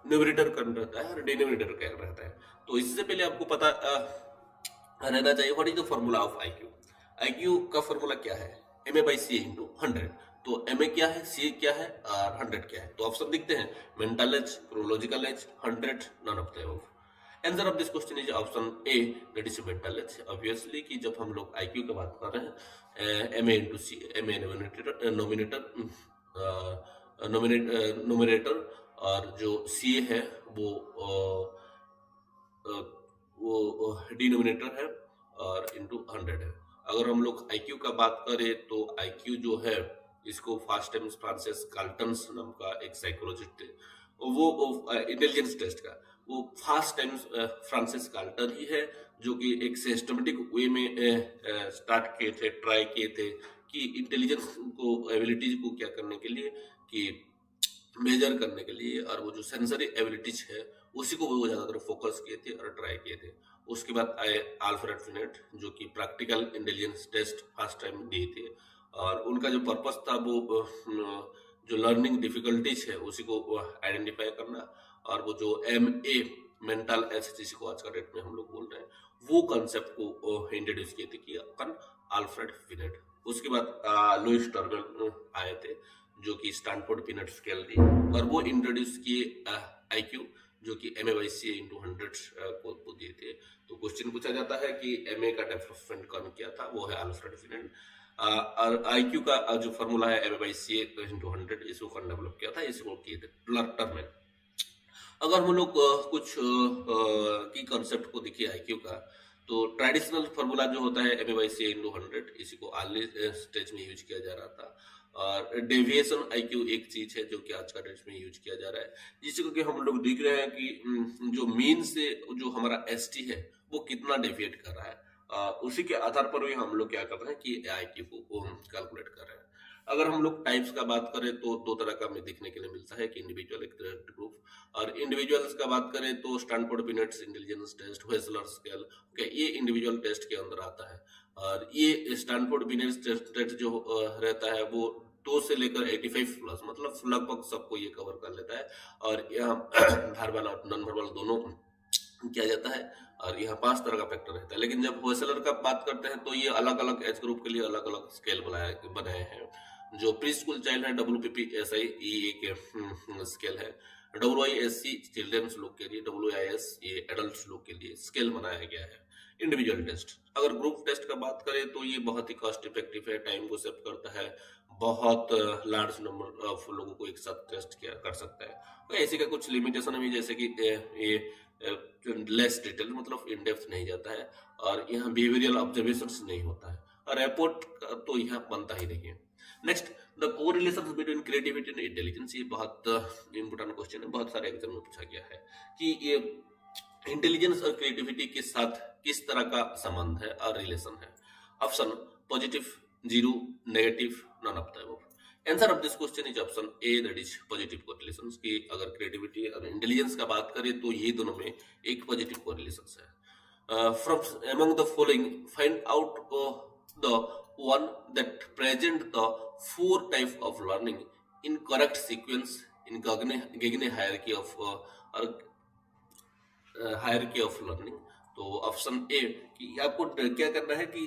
न्यूमरेटर कौन रहता है और डिनोमिनेटर क्या रहता है। तो इससे पहले आपको पता रहना चाहिए what is the formula of IQ। IQ का फॉर्मूला क्या है, MA/CA इंटू 100। तो MA क्या है, CA क्या है और 100 क्या है। तो ऑप्शन दिखते हैं, mental age, chronological age, 100, none of the above. Answer of this question is option A, that is mental age. Obviously कि जब हम लोग IQ की बात कर रहे हैं, MA into CA, MA nominator और जो CA है वो डिनोमिनेटर है और इंटू 100 है। अगर हम लोग IQ का बात करें तो IQ जो है इसको फर्स्ट टाइम फ्रांसिस गाल्टन नाम का एक साइकोलॉजिस्ट थे, वो इंटेलिजेंस टेस्ट का वो फर्स्ट टाइम फ्रांसिस गाल्टन ही है, जो कि एक सिस्टमेटिक वे में स्टार्ट किए थे, ट्राई किए थे कि इंटेलिजेंस को, एबिलिटीज को क्या करने के लिए, कि मेजर करने के लिए, और वो जो सेंसरी एबिलिटीज है उसी को वो ज्यादातर फोकस किए थे और ट्राई किए थे। उसके बाद आए अल्फ्रेड बिनेट, जो कि practical intelligence test first time दिए थे, और उनका जो पर्पस था वो जो लर्निंग डिफिकल्टीज है उसी को आइडेंटिफाई करना, और वो जो MA मेंटल एज जिसको आज का डेट में हम लोग बोल रहे हैं, वो कंसेप्ट को इंट्रोड्यूस किए थे कि अल्फ्रेड बिनेट। उसके बाद लुइस टर्नर आए थे, जो कि स्टैनफोर्ड पीनट स्केल थी, और वो इंट्रोड्यूस किए IQ, जो कि MA/CA इंटू 100 को दिए थे। तो क्वेश्चन पूछा जाता है कि MA का डेवलपमेंट कौन किया था, वो है अल्फ्रेड बिनेट। और IQ का जो फॉर्मूला है MA/CA इंटू 100, इसको कौन डेवलप किया था, इसको किए थे टर्नर। अगर हम लोग कुछ की कॉन्सेप्ट को देखिए IQ का, तो ट्रेडिशनल फार्मूला जो होता है MA/CA इंटू 100, इसी को अर्ली स्टेज में यूज किया जा रहा था। और डेविएशन IQ एक चीज है जो कि आज का डेट में यूज किया जा रहा है, जिसको कि हम लोग देख रहे हैं कि जो मीन से जो हमारा ST है वो कितना डेविएट कर रहा है, उसी के आधार पर भी हम लोग क्या कर रहे हैं कि IQ को कैलकुलेट कर रहे हैं। अगर हम लोग टाइप्स का बात करें तो दो तरह का हमें देखने के लिए मिलता है कि इंडिविजुअल, एक ग्रुप। और इंडिविजुअल्स का बात करें तो Stanford Binet intelligence test, Wechsler scale, ये इंडिविजुअल टेस्ट के अंदर आता है। और ये स्टैनफोर्ड बिनेट टेस्ट जो रहता है वो 2 से लेकर 85 प्लस, मतलब लगभग सबको ये कवर कर लेता है। और यहाँ वर्बल और नॉन वर्बल दोनों किया जाता है, और यहाँ 5 तरह का फैक्टर रहता है। लेकिन जब वेसलर का बात करते हैं तो ये अलग अलग एज ग्रुप के लिए अलग अलग स्केल बनाए हैं। जो प्री स्कूल चाइल्ड है WPPSI, ये एक स्केल है। WISC चिल्ड्रंस लोग के लिए, WIS ये एडल्ट लोग के लिए स्केल बनाया गया है। इंडिविजुअल टेस्ट, अगर ग्रुप टेस्ट का बात करें तो ये बहुत ही कॉस्ट इफेक्टिव है, टाइम को सेव करता है, बहुत लार्ज नंबर ऑफ लोगों को एक साथ टेस्ट किया कर सकता है। तो ऐसे का कुछ लिमिटेशन भी, जैसे कि ये लेस डिटेल, मतलब इन डेप्थ नहीं जाता है, और यहाँ बिहेवियरल ऑब्जर्वेशंस नहीं होता है, और रिपोर्ट तो यहाँ बनता ही नहीं है। Next, the correlation between creativity and intelligence, ये बहुत इंपोर्टेंट क्वेश्चन है, बहुत सारे एग्जाम में पूछा गया है कि ये इंटेलिजेंस और क्रिएटिविटी के साथ किस तरह का संबंध है और रिलेशन है। Option positive, 0, negative, none of the above. Answer of this question is option A, that is positive correlation. कि अगर क्रिएटिविटी और इंटेलिजेंस का बात करें तो ये दोनों में एक पॉजिटिव कोरिलेशन है। From among the following find out the one that present the 4 types of learning in correct sequence in Gagne hierarchy of learning। तो ऑप्शन ए कि आपको क्या करना है कि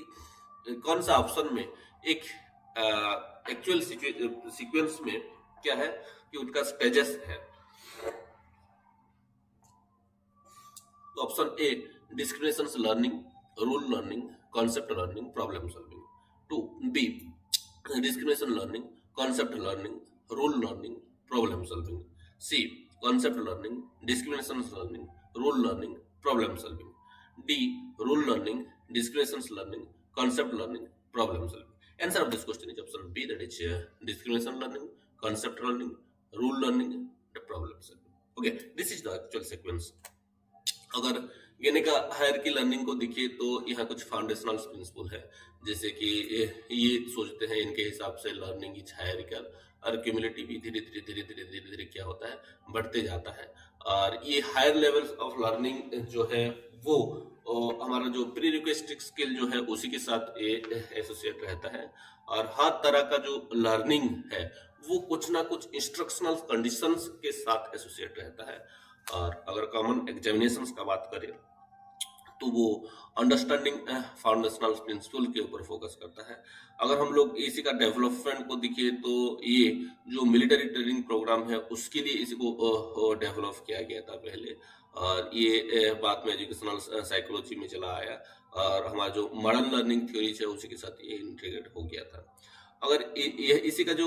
कौन सा ऑप्शन में एक एक्चुअल सीक्वेंस में क्या है कि उनका स्टेजेस है। तो option A discrimination learning, rule learning, concept learning, problem solving. 2, B discrimination learning, concept learning, rule learning, problem solving। C concept learning, discrimination learning, rule learning, problem solving। D rule learning, discrimination learning, concept learning, problem solving। Answer of this question is option B, that is discrimination learning, concept learning, rule learning, the problem solving। Okay, this is the actual sequence. अगर गेने का hierarchy learning को दिखे तो यहाँ कुछ foundational principal है, जैसे कि ये सोचते हैं इनके हिसाब से लर्निंग इज हायरार्किकल और क्यूमुलेटिव धीरे धीरे धीरे धीरे धीरे धीरे क्या होता है, बढ़ते जाता है। और ये हायर लेवल्स ऑफ लर्निंग जो है वो हमारा जो प्री रिक्वेस्टिक स्किल जो है उसी के साथ एसोसिएट रहता है। और हर तरह का जो लर्निंग है वो कुछ ना कुछ इंस्ट्रक्शनल कंडीशंस के साथ एसोसिएट रहता है। और अगर कॉमन एग्जामिनेशंस का बात करें तो वो अंडरस्टैंडिंग फाउंडेशनल प्रिंसिपल के ऊपर फोकस करता है। अगर हम लोग इसी का डेवलपमेंट को दिखे तो ये जो मिलिट्री ट्रेनिंग प्रोग्राम है उसके लिए इसको डेवलप किया गया था पहले, और ये बाद में एजुकेशनल साइकोलॉजी में चला आया और हमारा जो मॉडर्न लर्निंग थ्योरीज है उसी के साथ ये इंटीग्रेट हो गया था। अगर इसी का जो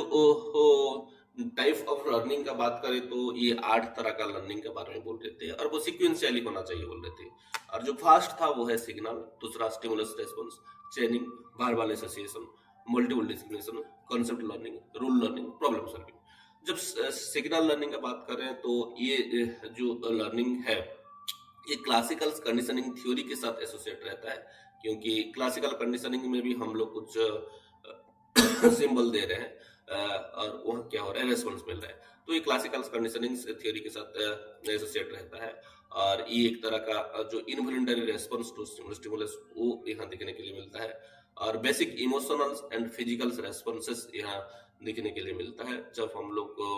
टाइप ऑफ लर्निंग का बात करें तो ये 8 तरह का लर्निंग के बारे में बोल रहे थे और वो सीक्वेंशियली होना चाहिए बोल रहे थे। और जो फर्स्ट था वो है सिग्नल, दूसरा stimulus response, चेनिंग, verbal association, multiple discrimination, concept learning, rule learning, problem solving. जब सिग्नल लर्निंग का बात करें तो ये जो लर्निंग है ये क्लासिकल कंडीशनिंग थ्योरी के साथ एसोसिएट रहता है, क्योंकि क्लासिकल कंडीशनिंग में भी हम लोग कुछ सिंबल दे रहे हैं और वहाँ क्या हो रहा है, रेस्पॉन्स मिल रहा है। तो ये क्लासिकल कंडीशनिंग थ्योरी के साथ एसोसिएट रहता है और ये एक तरह का जो इनवॉलंटरी रेस्पॉन्स टू स्टिमुलस वो यहाँ देखने के लिए मिलता है। और basic emotional and physical responses यहाँ देखने के लिए मिलता है। जब हम लोग को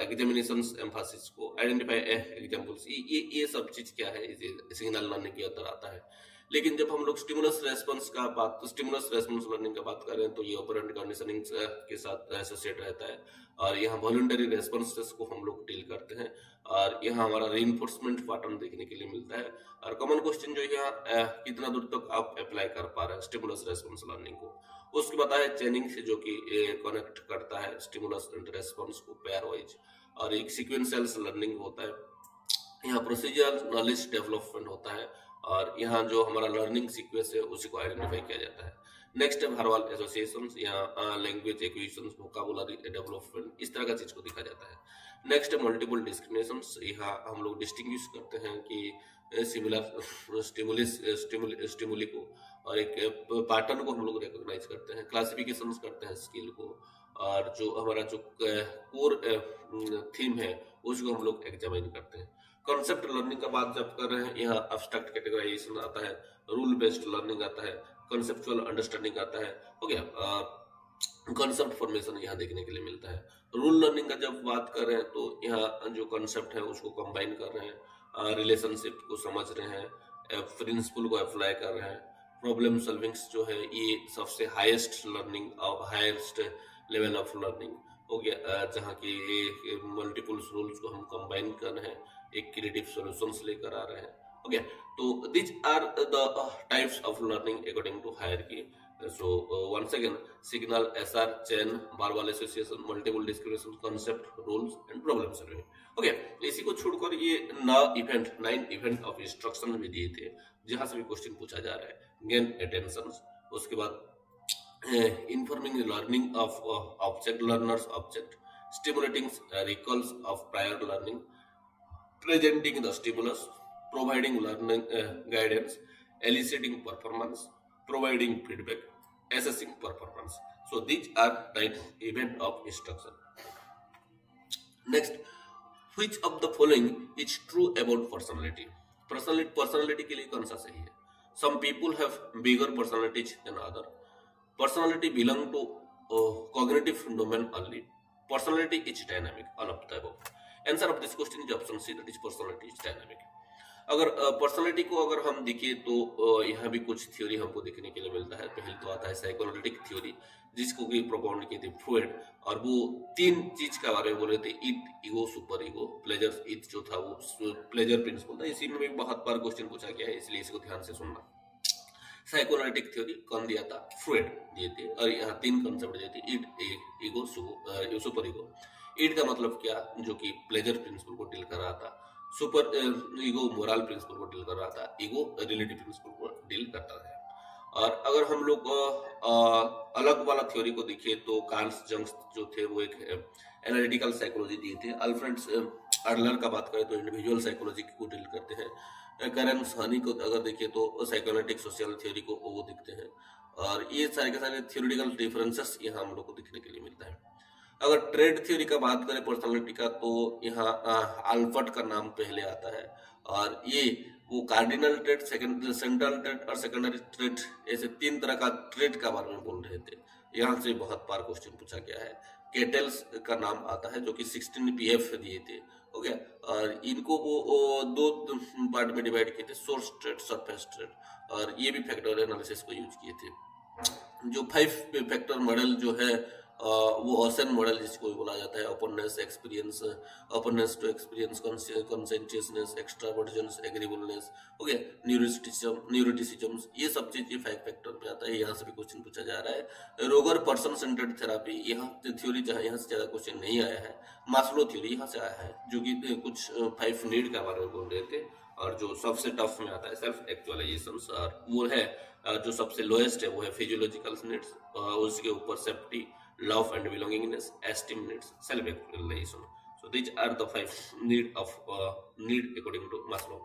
एग्जामिनेशंस एम्फासिस को आइडेंटिफाई एग्जांपल्स ये सब चीज क्या है, सिग्नल लर्निंग के अंदर आता है। लेकिन जब हम लोग स्टिमुलस रेस्पॉन्स लर्निंग का बात करें तो ये ऑपरेंट कंडीशनिंग के साथ एसोसिएट रहता है और यहाँ वॉलंटरी रेस्पॉन्सेस को हम लोग डील करते हैं और यहाँ हमारा रीइंफोर्समेंट पैटर्न देखने के लिए मिलता है। और कॉमन क्वेश्चन जो यहाँ कितना दूर तक आप अप्लाई कर पा रहे हैं स्टिमुलस रेस्पॉन्स लर्निंग को, उसके बाद है चेनिंग से जो कि कनेक्ट करता है स्टिमुलस एंड रेस्पॉन्स को पेयर वाइज। और एक सीक्वेंशियल लर्निंग होता है, यहाँ प्रोसीजरल नॉलेज डेवलपमेंट होता है और यहाँ जो हमारा लर्निंग सीक्वेंस है उसी को आइडेंटिफाई किया जाता है। नेक्स्ट है वर्बल एसोसिएशंस, यहाँ लैंग्वेज एक्विजिशंस, वोकैबुलरी डेवलपमेंट, इस तरह का चीज को दिखा जाता है। नेक्स्ट है मल्टीपल डिस्क्रिमिनेशंस, यहाँ हम लोग डिस्टिंग्विश करते हैं कि सिमिलर स्टिमुली को और एक पैटर्न को हम लोग रिकॉग्नाइज करते हैं, क्लासिफिकेशन करते हैं स्किल को, और जो हमारा जो कोर थीम है उसको हम लोग एग्जामिन करते हैं। कॉन्सेप्ट लर्निंग का बात जब कर रहे हैं यहाँ एब्स्ट्रैक्ट कैटेगराइजेशन आता है, रूल बेस्ड लर्निंग आता है, कॉन्सेप्चुअल अंडरस्टैंडिंग आता है, हो गया, कॉन्सेप्ट फॉर्मेशन यहाँ देखने के लिए मिलता है। रूल लर्निंग का जब बात कर रहे हैं तो यहाँ जो कॉन्सेप्ट है उसको कंबाइन कर रहे हैं, रिलेशनशिप को समझ रहे हैं, प्रिंसिपल को अप्लाई कर रहे हैं। प्रॉब्लम सॉल्विंग्स जो है ये सबसे हाईएस्ट लर्निंग और हाईएस्ट लेवल ऑफ लर्निंग हो गया, जहाँ की मल्टीपल रूल्स को हम कंबाइन कर रहे हैं, एक क्रिएटिव सॉल्यूशंस लेकर आ रहे हैं, हो गया। तो this are the types of learning according to hierarchy. So once again, signal, SR, chain, verbal association, multiple discrimination, concept, rules and problem solving. Okay, इसी को छोड़कर ये 9 इवेंट ऑफ इंस्ट्रक्शन भी दिए थे जहां से भी क्वेश्चन पूछा जा रहा है। गेन अटेंशन, उसके बाद informing learning of object, learners object, stimulating recalls of prior learning, presenting the stimulus, providing learning guidance, eliciting performance, providing feedback, assessing performance. So these are 9 event of instruction. Next, which of the following is true about personality? Personality के लिए कौन सा सही है? Some people have bigger personalities than other. Personality belong to cognitive domain only. Personality is dynamic. All of the above. Answer of this question is option C, that is personality is dynamic. अगर personality को अगर हम देखें तो यहाँ भी कुछ theory हमको देखने के लिए मिलता है। पहले तो आता है साइकोएनालिटिक थ्योरी, जिसको कि प्रोपाउंड किए थे फ्रॉइड, और वो 3 चीज के बारे में बोल रहे थे, ईट, ईगो, सुपर ईगो, प्लेजर। ईट जो था वो प्लेजर प्रिंसिपल था। इसी में भी बहुत बार क्वेश्चन पूछा गया है, इसलिए इसको ध्यान से सुनना। साइकोएनालिटिक थ्योरी कौन दिया था? फ्रॉइड दिए थे, और यहाँ 3 कॉन्सेप्ट दिए थे, ईट, ईगो, सुपर ईगो। ईट का मतलब क्या, जो कि प्लेजर प्रिंसिपल को डील कर रहा था। सुपर ईगो मोरल प्रिंसिपल को डील कर रहा था। ईगो रिलेटिव प्रिंसिपल को डील करता है। और अगर हम लोग अलग वाला थ्योरी को देखें तो कार्ल जंग जो थे वो एक एनालिटिकल साइकोलॉजी दिए थे। आडलर का बात करें तो इंडिविजुअल साइकोलॉजी को डील करते हैं। करन सानी को अगर देखिए तो साइकोएनालिटिक सोशल थ्योरी को वो दिखते हैं। और ये सारे के सारे थ्योरेटिकल डिफरेंसेस यहाँ हम लोग को दिखने के लिए मिलता है। अगर ट्रेड थ्योरी का बात करें पर्सनालिटी का, तो यहाँ अल्बर्ट का नाम पहले आता है। और ये वो कार्डिनल ट्रेड, सेंट्रल ट्रेड और सेकेंडरी ट्रेड, ऐसे 3 तरह का ट्रेड का बारे में बोल रहे थे। यहाँ से बहुत बार क्वेश्चन पूछा गया है। केटल्स का नाम आता है जो कि 16 PF दिए थे, हो गया। और इनको वो 2 पार्ट में डिवाइड किए थे, सोर्स ट्रेड, सरफेस ट्रेड, और ये भी फैक्टर एनालिसिस को यूज किए थे। जो 5 फैक्टर मॉडल जो है वो ऑसन मॉडल जिसको बोला जाता है, openness, experience, openness to experience, conscientiousness, extraversions, agreeableness, हो गया, न्यूरोटिसिज्म, ये सब चीज ये 5 फैक्टर में आता है। यहाँ से भी क्वेश्चन पूछा जा रहा है। रोगर पर्सन सेंटर्ड थेरापी, यहाँ थ्योरी जहाँ यहाँ से ज्यादा क्वेश्चन नहीं आया है। मास्लो थ्योरी यहाँ से आया है, जो कि कुछ 5 नीड के बारे में बोल रहे थे। और जो सबसे टफ में आता है सेल्फ एक्चुअलाइजेशन, और वो है जो सबसे लोएस्ट है वो है फिजियोलॉजिकल नीड्स, उसके ऊपर safety, love and belongingness, esteem needs, self-actualization. So these are the 5 need according to Maslow.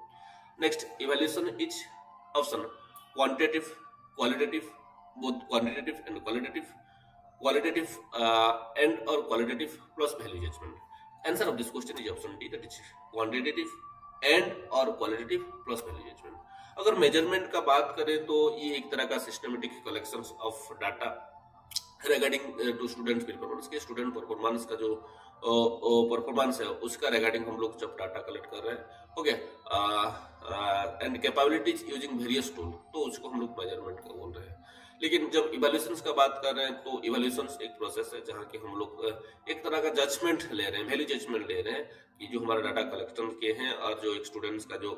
Next, evaluation each option, quantitative, qualitative, both quantitative and qualitative, qualitative and or qualitative plus value judgment. Answer of this question is option D, that is quantitative and or qualitative plus value judgment. अगर measurement का बात करें तो ये एक तरह का systematic collection of data regarding to student performance के, स्टूडेंट परफॉर्मेंस का जो परफॉर्मेंस है उसका रिगार्डिंग हम लोग जब डाटा कलेक्ट कर रहे हैं, हो गया। And capabilities using various tool, तो उसको हम लोग मेजरमेंट का बोल रहे हैं। लेकिन जब इवैल्यूएशंस का बात कर रहे हैं तो इवैल्यूएशंस एक प्रोसेस है जहाँ की हम लोग एक तरह का जजमेंट ले रहे हैं, वैल्यू जजमेंट ले रहे हैं कि जो हमारा डाटा कलेक्शन किए हैं और जो एक स्टूडेंट्स का जो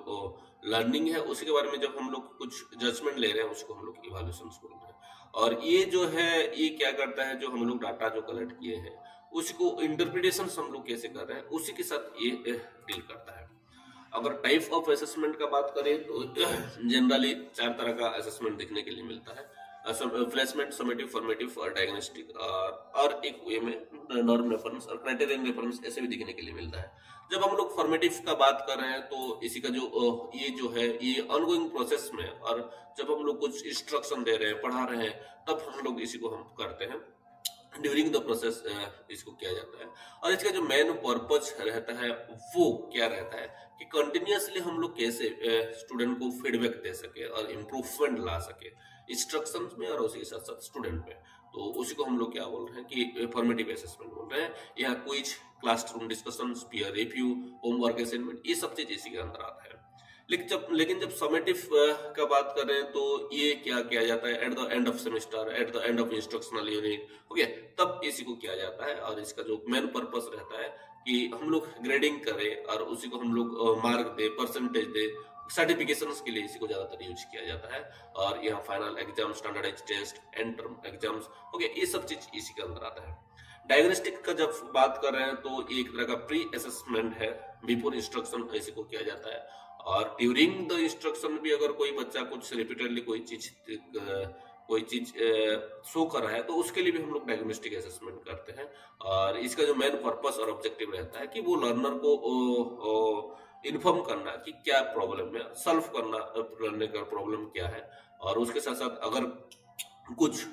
लर्निंग है उसके बारे में जब हम लोग कुछ जजमेंट ले रहे हैं उसको हम लोग इवैल्यूएशंस बोल रहे हैं। और ये जो है ये क्या करता है, जो हम लोग डाटा जो कलेक्ट किए हैं उसको इंटरप्रिटेशन हम लोग कैसे कर रहे हैं उसी के साथ ये डील करता है। अगर टाइप ऑफ असेसमेंट का बात करें तो जनरली 4 तरह का असेसमेंट देखने के लिए मिलता है, प्लेसमेंट, समेटिव, फॉर्मेटिव और डायग्नोस्टिक, और एक वे में नॉर्म रेफरेंस और क्राइटेरियन रेफरेंस ऐसे भी दिखने के लिए मिलता है। जब हम लोग फॉर्मेटिव का बात कर रहे हैं तो इसी का जो है ये ऑनगोइंग प्रोसेस में, और जब हम लोग कुछ इंस्ट्रक्शन दे रहे हैं, पढ़ा रहे हैं, तब हम लोग इसी को हम करते हैं। ड्यूरिंग द प्रोसेस इसको किया जाता है। और इसका जो मेन पर्पज रहता है वो क्या रहता है कि कंटिन्यूअसली हम लोग कैसे स्टूडेंट को फीडबैक दे सके और इम्प्रूवमेंट ला सके इंस्ट्रक्शंस में और उसी के साथ साथ स्टूडेंट में। तो उसी को हम लोग क्या बोल रहे हैं कि फॉर्मेटिव असेसमेंट बोल रहे हैं। यहाँ quiz, classroom discussions, peer review, homework assignment, ये सब चीज इसी के अंदर आता है। लेकिन जब समेटिव का बात कर रहे हैं तो ये क्या किया जाता है, at the end of semester, at the end of instructional unit, हो गया, तब इसी को किया जाता है। और इसका जो मेन पर्पस रहता है कि हम लोग ग्रेडिंग करें और उसी को हम लोग मार्क दे, परसेंटेज दे, सर्टिफिकेशंस के लिए इसी को ज्यादातर यूज किया जाता है। और यहाँ final exam, standardized test, end term exams, हो गया, ये सब चीज इसी के अंदर आता है। डायग्नोस्टिक का जब बात कर रहे हैं तो एक तरह का प्री असेसमेंट है, बिफोर इंस्ट्रक्शन इसी को किया जाता है। और ड्यूरिंग द इंस्ट्रक्शन भी अगर कोई बच्चा कुछ रिपीटेडली कोई चीज शो कर रहा है तो उसके लिए भी हम लोग डायग्नोस्टिक असेसमेंट करते हैं। और इसका जो मेन पर्पस और ऑब्जेक्टिव रहता है कि वो लर्नर को इन्फॉर्म करना कि क्या प्रॉब्लम है, सॉल्व करना लर्निंग का प्रॉब्लम क्या है। और उसके साथ साथ अगर कुछ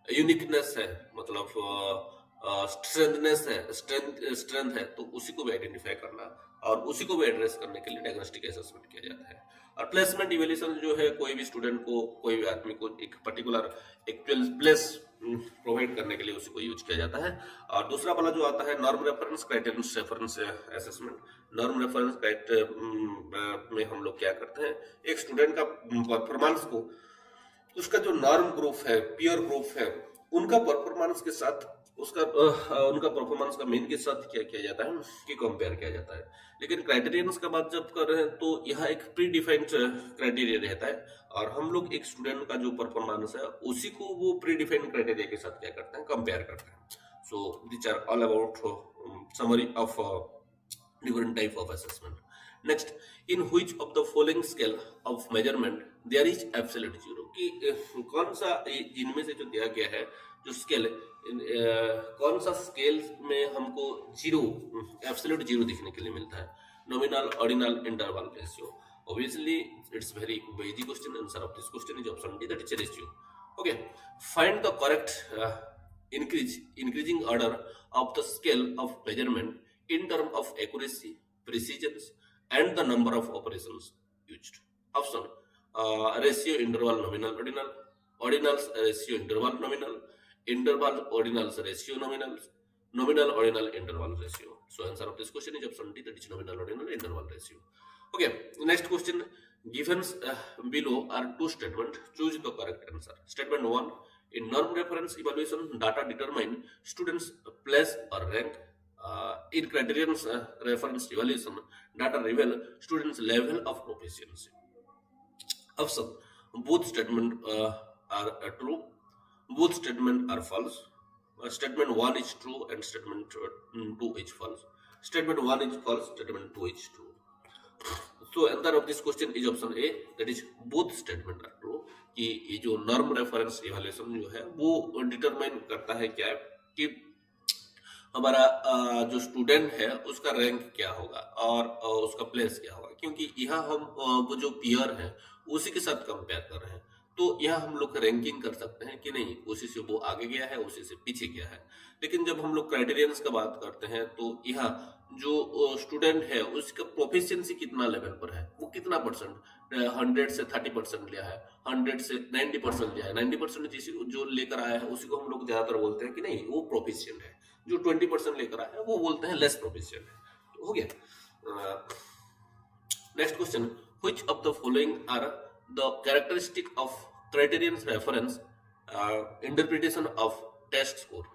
यूनिकनेस है, मतलब स्ट्रेंथ है, तो उसी को भी आइडेंटिफाई करना और उसी को भी एड्रेस करने के लिए डायग्नोस्टिक असेसमेंट किया जाता है। और प्लेसमेंट इवैल्यूएशन जो है कोई भी स्टूडेंट को, कोई भी आदमी को एक पर्टिकुलर एक्चुअल प्लेस प्रोवाइड करने के लिए उसी को यूज किया जाता है। और दूसरा वाला जो आता है norm reference, criterion reference assessment. Norm reference में हम लोग क्या करते हैं, एक स्टूडेंट का परफॉर्मेंस को उसका जो नॉर्म ग्रुप है, पीयर ग्रुप है, उनका परफॉर्मेंस के साथ उनका परफॉर्मेंस का मेन के साथ क्या किया जाता है कि कंपेयर किया जाता है। लेकिन क्राइटेरियंस का बात जब कर रहे हैं तो यहाँ एक प्री डिफाइंड क्राइटेरिया रहता है और हम लोग एक स्टूडेंट का जो परफॉर्मेंस है उसी को वो प्री डिफाइंड क्राइटेरिया के साथ क्या करते हैं, कंपेयर करते हैं। So this are all about summary of different type of assessment. Next, in which of the following scale of measurement there is absolute zero, कि कौन सा इनमें से जो दिया गया है जो स्केल कौन सा स्केल में हमको जीरो एब्सोल्यूट जीरो दिखने के लिए मिलता है? Nominal, ordinal, interval, ratio. Obviously, it's very easy question. Answer of this question is option D, that is ratio. Okay, find the correct increasing order of the scale of measurement in terms of accuracy, precision, and the number of operations used. Option ratio, interval, nominal, ordinal, ordinals, ratio, interval, nominal, interval, ordinals, ratio, nominals, nominal, ordinal, interval, ratio. So answer of this question is option D, that is nominal, ordinal, interval, ratio. Okay, next question. Given below are two statements. Choose the correct answer. Statement 1. In norm reference evaluation, data determine students' place or rank. In criterion reference evaluation, data reveal students' level of proficiency. Option: both statements are true. Both statements are false. Statement 1 is true and statement 2 is false. Statement 1 is false. Statement 2 is true. So answer of this question is option A, that is both statement are true, कि ये जो norm reference evaluation जो है वो determine करता है क्या है कि हमारा जो स्टूडेंट है उसका रैंक क्या होगा और उसका प्लेस क्या होगा, क्योंकि यहाँ हम वो जो पीयर है उसी के साथ कंपेयर कर रहे हैं, तो यहाँ हम लोग रैंकिंग कर सकते हैं कि नहीं उसी से वो आगे गया है उसी से पीछे गया है। लेकिन जब हम लोग क्राइटेरियंस का बात करते हैं तो यहाँ जो स्टूडेंट है उसका प्रोफिशिएंसी कितना लेवल पर है, वो कितना परसेंट 100 से 30% लिया है, 100 से 90% लिया है, 90% जो लेकर आया है उसी को हम लोग ज्यादातर बोलते हैं कि नहीं वो प्रोफिशिएंट है, जो 20% लेकर आया है वो बोलते हैं लेस प्रोफिशिएंट है। तो हो गया। Next question, which of the following are the characteristic of criterion reference interpretation of test score?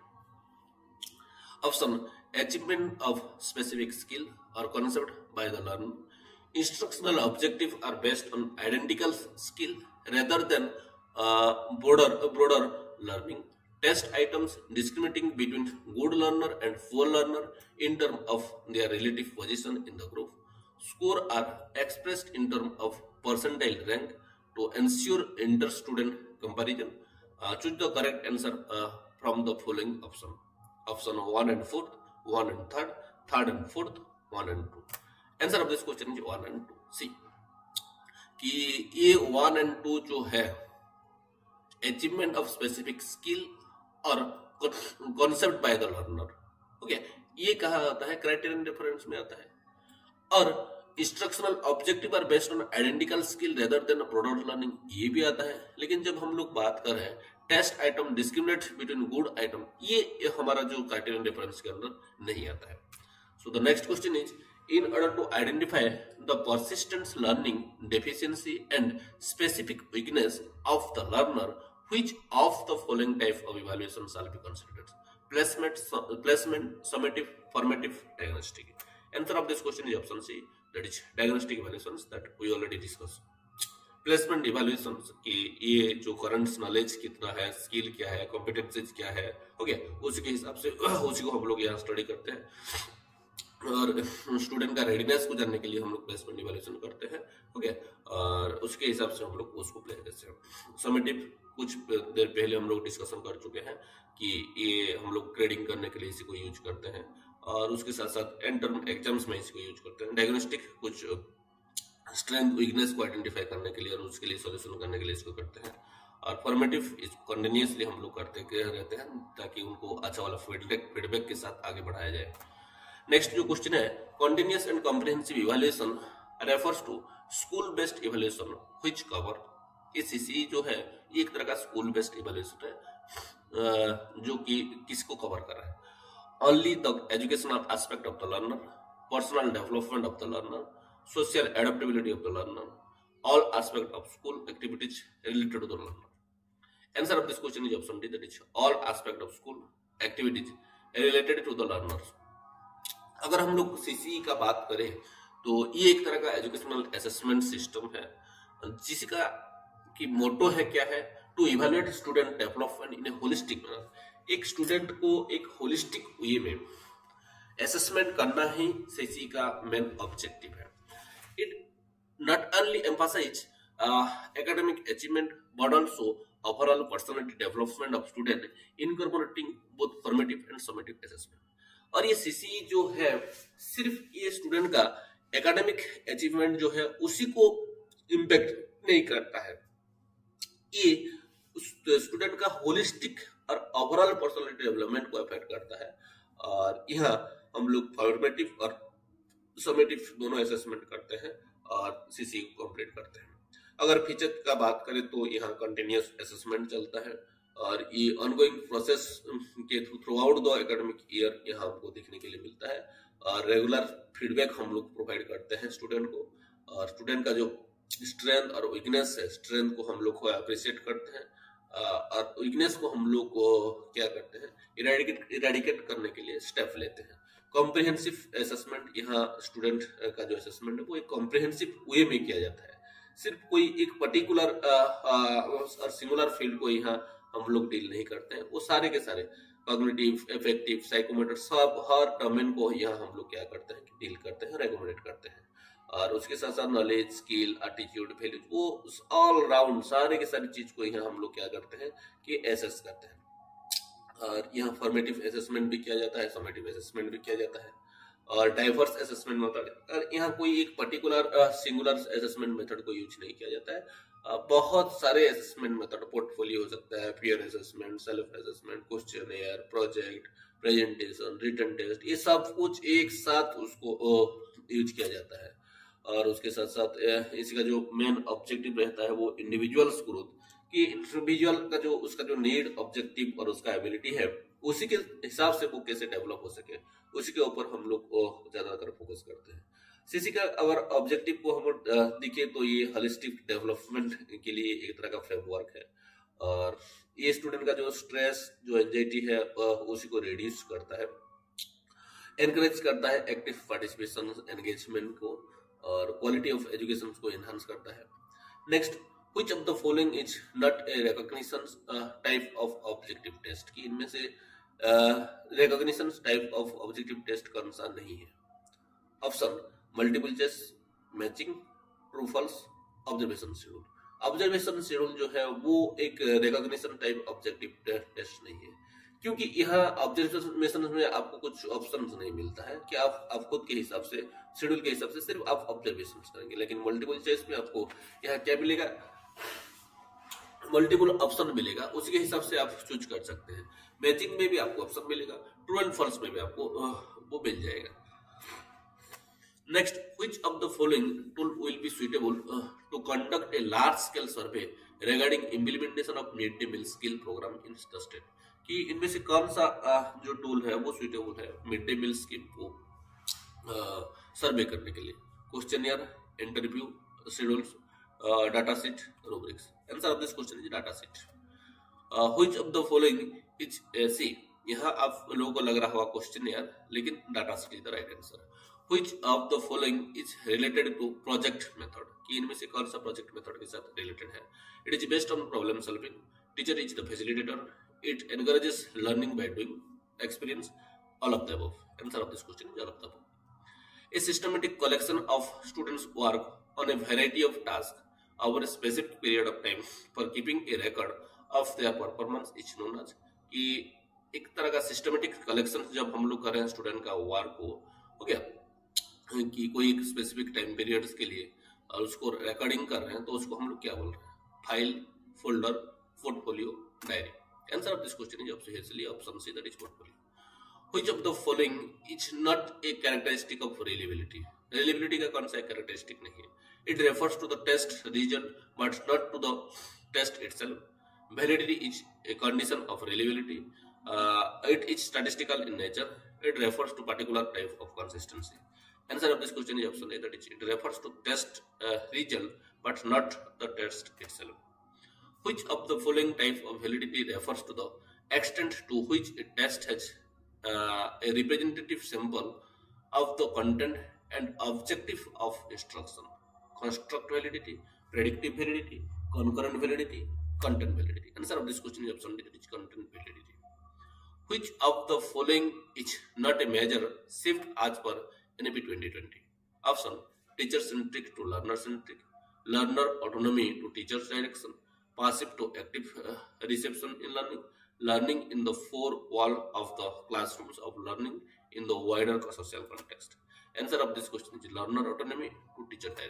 Option: achievement of specific skill or concept by the learner. Instructional objectives are based on identical skill rather than broader learning. Test items discriminating between good learner and poor learner in terms of their relative position in the group. Score are expressed in terms of percentile rank to ensure inter-student comparison. Choose the correct answer from the following option. Option 1 and 4th, 1 and 3rd, 3rd and 4th, 1 and 2. Answer of this question is 1 and 2. See, कि ये 1 and 2 जो है achievement of specific skill और concept by the learner, okay, ये कहा आता है criterion reference में आता है, और instructional objective are based on identical skill rather than product learning, ये भी आता है। लेकिन जब हम लोग बात कर रहे हैं test item discriminate between good item, ये हमारा जो क्राइटेरियन रेफरेंस के अंदर नहीं आता है। So the next question is, in order to identify the persistent learning deficiency and specific weakness of the learner, which of the following type of evaluation shall be considered? Placement, summative, formative, diagnostic. Answer of this question is option C, that is diagnostic evaluations that we already discussed. Placement evaluation की ये जो current knowledge कितना है, skill क्या है, competencies क्या है, okay, उसी के हिसाब से उसी को हम लोग यहाँ स्टडी करते हैं और स्टूडेंट का रेडीनेस को जानने के लिए हम लोग प्लेसमेंट इवैल्यूएशन करते हैं, ओके, और उसके हिसाब से हम लोग उसको प्ले करते हैं। समेटिव कुछ देर पहले हम लोग डिस्कशन कर चुके हैं कि ये हम लोग ग्रेडिंग करने के लिए इसी को यूज करते हैं और उसके साथ साथ एंड टर्म एग्जाम्स में इसको यूज करते हैं। डायग्नोस्टिक कुछ स्ट्रेंथ वीकनेस को आइडेंटिफाई करने के लिए और उसके लिए सॉल्यूशन करने के लिए इसको करते हैं, और फॉर्मेटिव इसको कंटिन्यूअसली हम लोग करते रहते हैं ताकि उनको अच्छा वाला फीडबैक के साथ आगे बढ़ाया जाए। नेक्स्ट जो क्वेश्चन है, continuous and comprehensive evaluation refers to school based evaluation which cover. ये सीसीई जो है ये एक तरह का स्कूल बेस्ड इवैल्यूएशन है जो कि किसको कवर कर रहा है? Only the educational aspect of the learner, personal development of the learner, social adaptability of the learner, all aspect of school activities related to the learner. Answer of this question is option D, that is all aspect of school activities related to the learners. अगर हम लोग CCE का बात करें तो ये एक तरह का एजुकेशनल असेसमेंट सिस्टम है जिसका की मोटो है क्या है? To evaluate student development in a holistic manner. एक स्टूडेंट को एक होलिस्टिक वे में असेसमेंट करना ही सीसीई का मेन ऑब्जेक्टिव है। not only emphasize academic achievement but also overall personality development of student, incorporating both formative and summative assessment. और ये सीसी जो है सिर्फ ये स्टूडेंट का एकेडमिक अचीवमेंट जो है उसी को इम्पैक्ट नहीं करता है, ये स्टूडेंट का होलिस्टिक और ओवरऑल पर्सनालिटी डेवलपमेंट को अफेक्ट करता है। और यहाँ हम लोग फॉर्मेटिव और समेटिव दोनों असेसमेंट करते हैं और सीसी को कंप्लीट करते हैं। अगर फीचर का बात करें तो यहाँ कंटिन्यूस असेसमेंट चलता है और ये ऑनगोइंग प्रोसेस के through out the academic year यहाँ हमको देखने के लिए मिलता है। और रेगुलर फीडबैक हम लोग प्रोवाइड करते हैं स्टूडेंट को, और स्टूडेंट का जो स्ट्रेंथ और वीकनेस है, स्ट्रेंथ को हम लोग को अप्रिशिएट करते हैं और वीकनेस को हम लोग को क्या करते हैं, इरेडिकेट करने के लिए स्टेप लेते हैं। कॉम्प्रिहेंसिव असेसमेंट, यहाँ स्टूडेंट का जो असेसमेंट है वो एक कॉम्प्रिहेंसिव वे में किया जाता है। सिर्फ कोई एक पर्टिकुलर और सिंगुलर फील्ड को यहाँ हम लोग डील नहीं करते हैं, वो सारे के सारे कॉग्निटिव, इफेक्टिव, साइकोमेट्र, सब हर डोमेन को यहाँ हम लोग क्या करते हैं, डील करते हैं, रेकमेंडेट करते हैं। और उसके साथ साथ नॉलेज, स्किल, एटीट्यूड, वैल्यूज, वो ऑल राउंड सारे के सारी चीज को यहाँ हम लोग क्या करते हैं कि एसेस करते हैं। और यहाँ फॉर्मेटिव असेसमेंट भी किया जाता है, समेटिव असेसमेंट भी किया जाता है और डाइवर्स असेसमेंट मेथड। और यहाँ कोई एक पर्टिकुलर सिंगुलर असेसमेंट मेथड को यूज नहीं किया जाता है, बहुत सारे असेसमेंट मेथड, पोर्टफोलियो हो सकता है, peer assessment, self assessment, questionnaire, project, presentation, written test, ये सब कुछ एक साथ उसको यूज किया जाता है। और उसके साथ साथ इसका जो मेन ऑब्जेक्टिव रहता है वो इंडिविजुअल्स ग्रोथ, कि इंडिविजुअल का जो उसका जो नीड, ऑब्जेक्टिव और उसका एबिलिटी है उसी के हिसाब से वो कैसे डेवलप हो सके, उसी के ऊपर हम लोग ज्यादातर फोकस करते हैं। सीसी का अगर ऑब्जेक्टिव को हम दिखे तो ये होलिस्टिक डेवलपमेंट के लिए एक तरह का फ्रेमवर्क है और ये स्टूडेंट का जो स्ट्रेस, जो एंजाइटी है उसी को रिड्यूस करता है, एनकरेज करता है एक्टिव पार्टिसिपेशन, एंगेजमेंट को, और क्वालिटी ऑफ एजुकेशन को एनहांस करता है। Next, which of the following is not a recognition type of objective test, कि इनमें से recognition type of objective test कौन सा नहीं है। Option multiple choice, matching, true false, observation schedule. Observation schedule जो है वो एक रिकॉग्निशन टाइप ऑब्जेक्टिव टेस्ट नहीं है, क्योंकि यहाँ ऑब्जर्वेशन में आपको कुछ ऑप्शंस नहीं मिलता है कि आप खुद के हिसाब से, शेड्यूल के हिसाब से सिर्फ आप ऑब्जर्वेशन करेंगे। लेकिन मल्टीपल चॉइस में आपको यहाँ क्या मिलेगा, मल्टीपल ऑप्शन मिलेगा, उसके हिसाब से आप चूज कर सकते हैं। मैचिंग में भी आपको ऑप्शन मिलेगा, ट्रू एंड फॉल्स में भी आपको वो मिल जाएगा। Next, which of the following tool will be suitable to conduct a large scale survey regarding implementation of mid day meal skill program in the state, कि इनमें से कौन सा जो टूल है वो सुटेबल है मिड डे मील स्कीम को सर्वे करने के लिए। Questionnaire, interview, schedules, data sheet, rubrics. Answer of this question is data sheet. Which of the following is C, यहाँ आप लोगों को लग रहा होगा क्वेश्चनियर, लेकिन data sheet is the right answer. Which of the following is related to project method, कि इनमें से कौन सा प्रोजेक्ट मेथड के साथ रिलेटेड है। It is based on problem solving, teacher is the facilitator, it encourages learning by doing, experience, all of the above. Answer of this question is all of the above. A systematic collection of students' work on a variety of tasks over a specific period of time for keeping a record of their performance is known as, कि एक तरह का systematic collection जब हम लोग कर रहे हैं स्टूडेंट का वर्क को, हो गया कि कोई एक स्पेसिफिक टाइम पीरियड्स के लिए और उसको रिकॉर्डिंग कर रहे हैं, तो उसको हम लोग क्या बोल रहे हैं, file, folder, portfolio, diary. Answer of this question is option C, that is portfolio. Which of the following is not a characteristic of reliability? Reliability का कौन सा characteristic नहीं है? It refers to the test result but not to the test itself. Validity is a condition of reliability. It is statistical in nature. It refers to particular type of consistency. Answer of this question is option A, that is it refers to test result but not the test itself. Which of the following type of validity refers to the extent to which a test has a representative sample of the content and objective of instruction? Construct validity, predictive validity, concurrent validity, content validity. Answer of this question is option D, that is content validity. Which of the following is not a major shift as per NAP 2020? Option teacher centric to learner centric, learner autonomy to teacher's direction, passive to active reception in learning, learning in the four wall of the classrooms of learning in the wider social context. Answer of this question is learner autonomy to teacher direction.